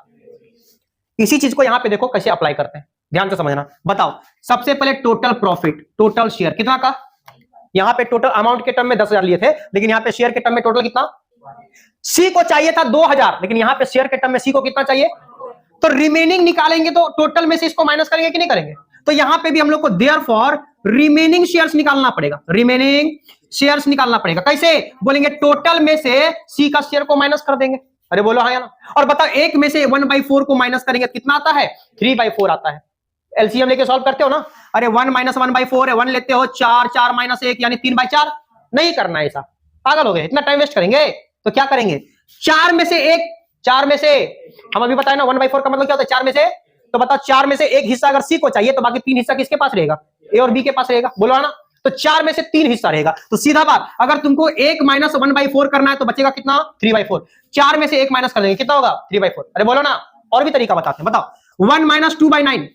इसी चीज को यहां पे देखो कैसे अप्लाई करते हैं, ध्यान से समझना। बताओ सबसे पहले टोटल प्रॉफिट, टोटल शेयर कितना का, यहां पे टोटल अमाउंट के टर्म में 10,000 लिए थे, लेकिन यहां पे शेयर के टर्म में टोटल कितना, सी को चाहिए था 2,000, लेकिन यहां पे शेयर के टर्म में सी को कितना चाहिए, तो रिमेनिंग निकालेंगे तो टोटल में से इसको माइनस करेंगे कि नहीं करेंगे। तो यहां पे भी हम लोग को देयरफॉर रिमेनिंग शेयर्स निकालना पड़ेगा, रिमेनिंग शेयर्स निकालना पड़ेगा। कैसे बोलेंगे, टोटल में से सी का शेयर को माइनस कर देंगे। अरे बोलो हाँ या ना। और बताओ एक में से 1/4 को माइनस करेंगे कितना आता है 3/4 आता है। एलसीएम लेके सॉल्व करते हो ना, अरे 1 - 1/4 है, 1 लेते हो 4, 4 - 1 यानी 3/4। नहीं करना है ऐसा, पागल हो गए, इतना टाइम वेस्ट करेंगे। तो क्या करेंगे, 4 में से एक, 4 में से हम अभी बताए ना 1/4 का मतलब क्या होता है 4 में से। तो बताओ 4 में से एक हिस्सा अगर सी को चाहिए तो बाकी 3 हिस्सा किसके पास रहेगा, ए और बी के पास रहेगा। बोलो ना। तो 4 में से 3 हिस्सा रहेगा। तो सीधा बात, अगर तुमको 1 - 1/4 करना है तो बचेगा कितना 3/4। 4 में से 1 माइनस कर देंगे कितना होगा 3/4। अरे बोलो ना। और भी तरीका बताते हैं, बताओ 1 - 2/9,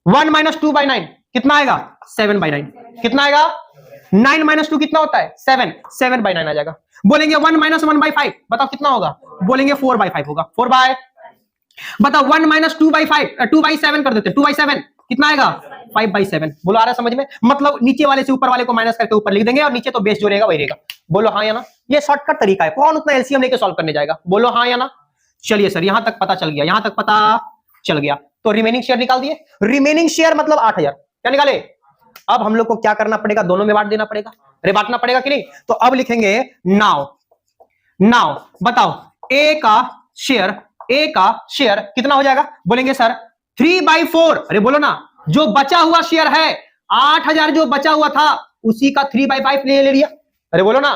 1 - 2/9 कितना आएगा 7/9। कितना आएगा 9 - 2 कितना होता है 7, 7/9 आ जाएगा। बोलेंगे 1 - 1/5 बताओ कितना होगा, बोलेंगे 4/5 होगा, 4 बाय। बताओ 1 - 2/5 2/7 कर देते हैं, 2/7 कितना आएगा 5/7। बोलो आ रहा है समझ में, मतलब नीचे वाले से ऊपर वाले को माइनस करके ऊपर लिख देंगे और नीचे तो बेस जो रहेगा वही रहेगा। बोलो हाँ या ना। ये शॉर्टकट तरीका है, कौन उतना एलसीएम लेके सॉल्व करने जाएगा। बोलो हाँ या ना। चलिए सर यहां तक पता चल गया, यहां तक पता चल गया। तो रिमेनिंग शेयर निकाल दिए, रिमेनिंग शेयर मतलब 8,000 क्या निकाले। अब हम लोग को क्या करना पड़ेगा, दोनों में बांट देना पड़ेगा। अरे बांटना पड़ेगा कि नहीं। तो अब लिखेंगे नाउ, नाउ बताओ ए का शेयर, ए का शेयर कितना हो जाएगा, बोलेंगे सर 3/4। अरे बोलो ना, जो बचा हुआ शेयर है 8,000 जो बचा हुआ था उसी का 3/5 ले लिया। अरे बोलो ना।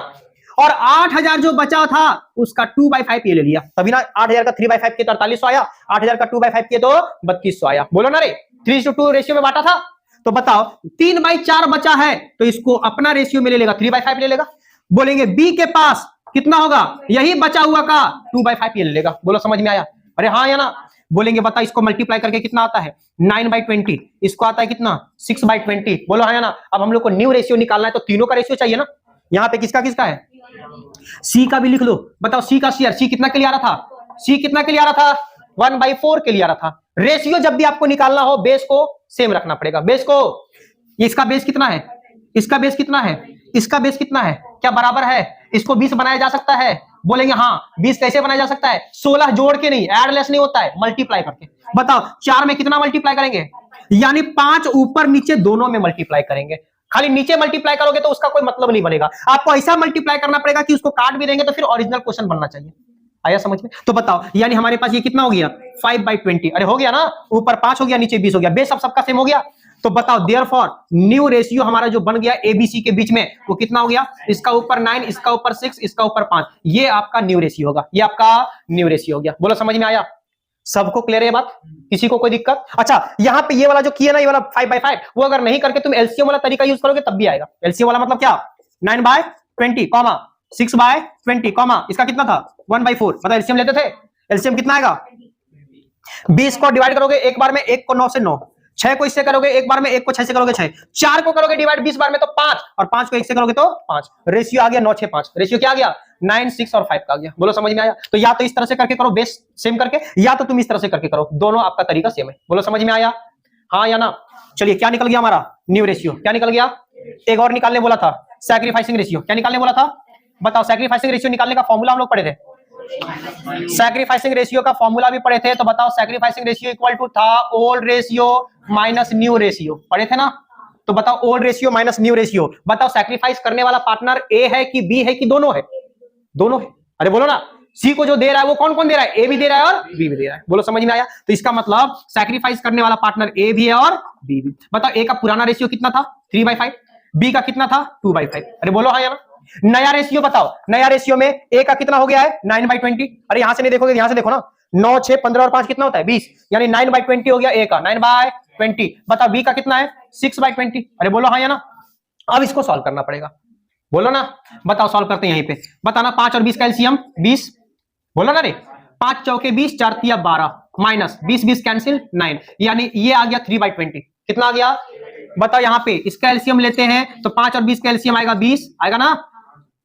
और 8,000 जो बचा था उसका 2/5 ये ले लिया, तभी ना 8,000 का 3/5 किया तो 4800 आया, 8,000 का 2/5 किया तो 3200 आया। बोलो ना रे, 3:2 रेशियो में बांटा था। तो बताओ 3/4 बचा है तो इसको अपना रेशियो में ले लेगा, 3/5 ले लेगा। बोलेंगे बी के पास कितना होगा, यही बचा हुआ का 2/5 ये ले लेगा। बोलो समझ में आया। अरे हाँ या ना। बोलेंगे बता इसको मल्टीप्लाई करके कितना आता है 9/20, इसको आता है कितना 6/20। बोलो हाँ या ना। अब हम लोग को न्यू रेशियो निकालना है तो तीनों का रेशियो चाहिए ना। यहाँ पे किसका किसका है, सी का भी लिख लो। बताओ सी का शेयर, सी कितना के लिए आ रहा था, सी कितना के लिए आ रहा था 1/4 के लिए आ रहा था। रेशियो जब भी आपको निकालना हो बेस को सेम रखना पड़ेगा, बेस को। इसका बेस कितना है, इसका बेस कितना है, इसका बेस कितना है, क्या बराबर है, इसको 20 बनाया जा सकता है। बोलेंगे हाँ 20 कैसे बनाया जा सकता है, 16 जोड़ के नहीं, ऐड लेस नहीं होता है, मल्टीप्लाई करके। बताओ 4 में कितना मल्टीप्लाई करेंगे, यानी 5 ऊपर नीचे दोनों में मल्टीप्लाई करेंगे। खाली नीचे मल्टीप्लाई करोगे तो उसका कोई मतलब नहीं बनेगा, आपको ऐसा मल्टीप्लाई करना पड़ेगा कि उसको काट भी देंगे तो फिर ओरिजिनल क्वेश्चन बनना चाहिए। आया समझ में। तो बताओ यानी हमारे पास ये कितना हो गया 5/20। अरे हो गया ना, ऊपर 5 हो गया नीचे 20 हो गया, बेस अब सबका सेम हो गया। तो बताओ देयरफॉर न्यू रेशियो हमारा जो बन गया एबीसी के बीच में वो कितना हो गया, इसका ऊपर 9, इसका ऊपर 6, इसका ऊपर 5, ये आपका न्यू रेशियो होगा, ये आपका न्यू रेशियो हो गया। बोलो समझ में आया? सबको क्लियर है बात? किसी को कोई दिक्कत? अच्छा यहां पे ये वाला जो किया ना, ये वाला 5/5, वो अगर नहीं करके तुम एलसीएम वाला तरीका यूज करोगे तब भी आएगा। एलसीएम वाला मतलब क्या, 9/20 कॉमा 6/20 कॉमा इसका कितना था 1/4, मतलब एलसीएम लेते थे, एलसीएम कितना आएगा 20 को डिवाइड करोगे एक बार में 1 को 9 से 9, 6 को इससे करोगे एक बार में, 1 को 6 से करोगे 6, 4 को करोगे डिवाइड 20 बार में तो 5, और 5 को 1 से करोगे तो 5। रेशियो आ गया 9, 6, 5। रेशियो क्या आ गया 9, 6 और 5 का आ गया। बोलो समझ में आया? तो या तो इस तरह से करके करो बेस सेम करके, या तो तुम इस तरह से करके करो, दोनों आपका तरीका सेम है। बोलो समझ में आया? हाँ या ना? चलिए क्या निकल गया हमारा न्यू रेशियो, क्या निकल गया? एक और निकालने बोला था, सैक्रिफाइसिंग रेशियो। क्या निकालने बोला था बताओ? सैक्रिफाइसिंग रेशियो निकालने का फॉर्मूला हम लोग पढ़े थे, सैक्रिफाइसिंग रेशियो का फॉर्मूला भी पढ़े थे। तो बताओ सैक्रिफाइसिंग रेशियो इक्वल टू था old ratio minus new ratio, पढ़े थे ना? तो बताओ old ratio minus new ratio, बताओ सैक्रिफाइस करने वाला पार्टनर ए है कि बी है कि दोनों है? दोनों है। अरे बोलो ना, सी को जो दे रहा है वो कौन कौन दे रहा है? ए भी दे रहा है और बी भी दे रहा है। बोलो समझ में आया? तो इसका मतलब सैक्रिफाइस करने वाला पार्टनर ए भी है और बी भी। बताओ ए का पुराना रेशियो कितना था 3/5, बी का कितना था 2/5। अरे बोलो हाँ या ना? नया रेशियो बताओ, नया रेशियो में ए का कितना हो गया है 9/20। अरे यहां से नहीं देखोगे, यहां से देखो ना, 9, 6, 15 और 5 कितना होता है 20, यानी 9/20 हो गया ए का, 9/20। बताओ बी का कितना है 6/20। अरे बोलो हाँ या ना? अब इसको सॉल्व करना पड़ेगा, बोलो ना? बताओ सॉल्व करते हैं यहीं पे, बताना 5 और 20 का एलसीएम 20, बोलो ना रे, 5 चौके 20, 4 तिया 12, माइनस 20 20 कैंसिल 9, यानी ये आ गया 3/20। कितना आ गया बताओ? यहाँ पे इसका एलसीएम लेते हैं तो 5 और 20 का एलसीएम आएगा 20, आएगा ना?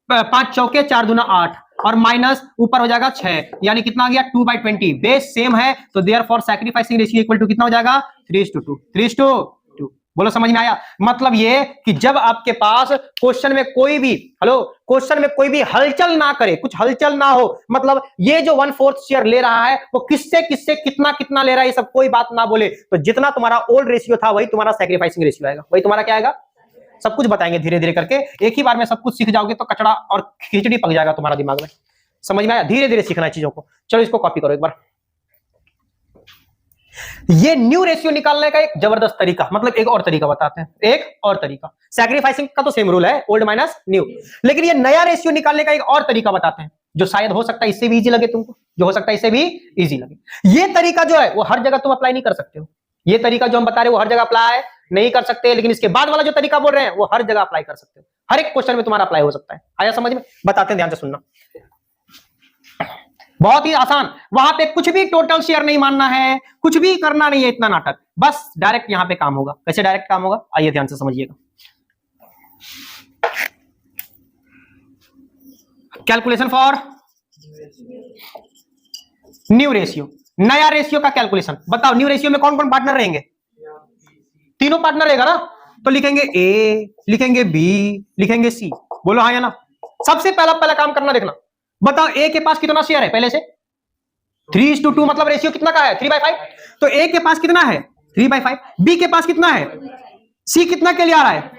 5 चौके 4 दूना 8 और माइनस ऊपर हो जाएगा 6, यानी कितना आ गया 2/20। बेस सेम है तो therefore sacrificing ratio equal to कितना हो जाएगा 3:2, 3:2। बोलो समझ में आया? मतलब ये कि जब आपके पास क्वेश्चन में कोई भी क्वेश्चन में कोई भी हलचल ना करे, कुछ हलचल ना हो, मतलब ये जो 1/4 शेयर ले रहा है वो किससे किससे कितना कितना ले रहा है, ये सब कोई बात ना बोले, तो जितना तुम्हारा ओल्ड रेशियो था वही तुम्हारा सैक्रिफाइसिंग रेशियो आएगा, वही तुम्हारा क्या आएगा। सब कुछ बताएंगे धीरे धीरे करके, एक ही बार में सब कुछ सीख जाओगे तो कचड़ा और खिचड़ी पक जाएगा तुम्हारा दिमाग में। समझ में आया? धीरे धीरे सीखना है चीजों को। चलो इसको कॉपी करो एक बार। ये न्यू रेशियो निकालने का एक जबरदस्त तरीका, मतलब एक और तरीका बताते हैं, एक और तरीका। सैक्रिफाइसिंग का तो सेम रूल है, ओल्ड माइनस न्यू, लेकिन ये नया रेशियो निकालने का एक और तरीका बताते हैं जो शायद हो सकता है इससे भी इजी लगे तुमको, जो हो सकता है इससे भी इजी लगे। ये तरीका जो है वो हर जगह तुम अप्लाई नहीं कर सकते हो, ये तरीका जो हम बता रहे हैं वो हर जगह अप्लाई नहीं कर सकते, लेकिन इसके बाद वाला जो तरीका बोल रहे हैं वो हर जगह अप्लाई कर सकते हो, हर एक क्वेश्चन में तुम्हारा अप्लाई हो सकता है। आया समझ में? बताते हैं, ध्यान से सुनना, बहुत ही आसान। वहां पे कुछ भी टोटल शेयर नहीं मानना है, कुछ भी करना नहीं है, इतना नाटक, बस डायरेक्ट यहां पे काम होगा। कैसे डायरेक्ट काम होगा आइए ध्यान से समझिएगा। कैलकुलेशन फॉर न्यू रेशियो, नया रेशियो का कैलकुलेशन। बताओ न्यू रेशियो में कौन कौन पार्टनर रहेंगे? तीनों पार्टनर रहेगा ना, तो लिखेंगे ए, लिखेंगे बी, लिखेंगे सी। बोलो हाँ या ना? सबसे पहला काम करना, देखना, बताओ ए के पास कितना शेयर है पहले से 3:2, मतलब रेशियो कितना का है 3/5, तो ए के पास कितना है 3/5, बी के पास कितना है, सी कितना के लिए आ रहा है,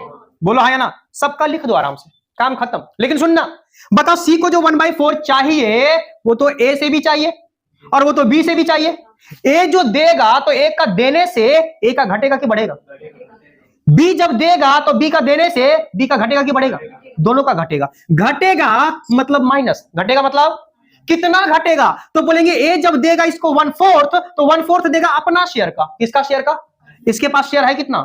बोलो हाँ या ना? सबका लिख दो आराम से, काम खत्म। लेकिन सुनना, बताओ सी को जो 1/4 चाहिए वो तो ए से भी चाहिए और वो तो बी से भी चाहिए। ए जो देगा तो ए का देने से ए का घटेगा कि बढ़ेगा? बी जब देगा तो बी का देने से बी का घटेगा कि बढ़ेगा? दोनों का घटेगा। घटेगा मतलब माइनस, घटेगा मतलब कितना घटेगा? तो बोलेंगे ए जब देगा इसको 1/4 तो 1/4 देगा अपना शेयर का। किसका शेयर का? इसके पास शेयर है कितना?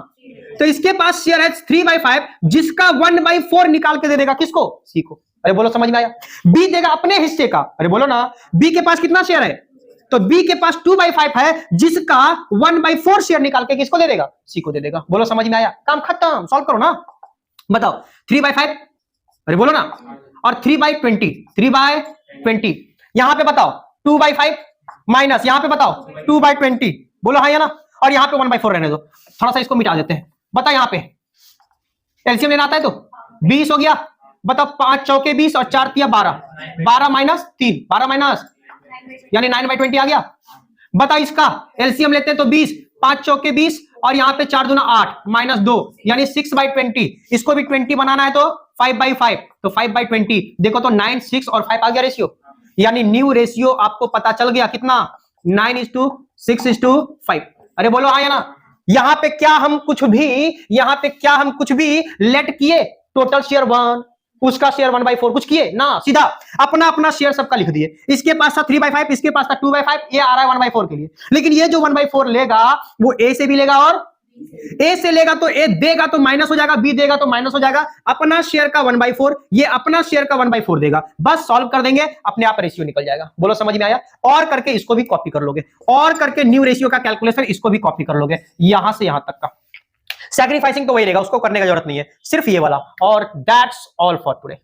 तो इसके पास शेयर है 3/5, जिसका 1/4 निकाल के दे देगा किसको? सी को। अरे बोलो समझ में आया? बी देगा अपने हिस्से का। अरे बोलो ना, बी के पास कितना शेयर है? तो बी के पास 2/5 है, जिसका 1/4 शेयर निकाल के किसको दे देगा? सी को दे देगा। बोलो समझ में आया? काम खत्म, सॉल्व करो ना। बताओ 3/5, अरे बोलो ना, और 3/20, 3/20, यहां पे बताओ 2/5 माइनस यहां पे बताओ 2/20, बोलो हाँ या ना? और यहां पे 1/4 रहने दो, थोड़ा सा इसको मिटा देते हैं। बताओ यहां पे एलसीएम लेना आता है तो 20 हो गया। बताओ 5 चौके 20 और 4 तिया 12, 12 माइनस 3, 12 माइनस यानी 9/20 आ गया। बताओ इसका एलसीएम लेते हैं तो 20, 5 चौके 20 और यहां पे 4 दूना 8 माइनस 2 यानी 6/20। इसको भी 20 बनाना है तो 5/5, तो 5/20। देखो तो 9, 6 और 5 आ गया रेशियो, यानी न्यू रेशियो आपको पता चल गया कितना 9:6:5। अरे बोलो हाँ या ना? यहां पे क्या हम कुछ भी लेट किए, टोटल शेयर 1, उसका शेयर 1/4 कुछ किए ना, सीधा अपना अपना शेयर सबका लिख दिए। इसके पास था 3/5, इसके पास था 2/5, ये आ रहा है 1/4 के लिए। लेकिन ये जो 1/4 लेगा वो ए से भी लेगा, और ए से लेगा तो ए देगा तो माइनस हो जाएगा, बी देगा तो माइनस हो जाएगा। अपना शेयर का 1/4, ये अपना शेयर का 1/4 देगा। बस सॉल्व कर देंगे, अपने आप रेशियो निकल जाएगा। बोलो समझ में आया? और करके इसको भी कॉपी कर लोगे, और करके न्यू रेशियो का कैलकुलेशन इसको भी कॉपी कर लोगे, यहां से यहां तक का। सैक्रिफाइसिंग तो वही रहेगा, उसको करने का जरूरत नहीं है, सिर्फ ये वाला। और दैट्स ऑल फॉर टुडे।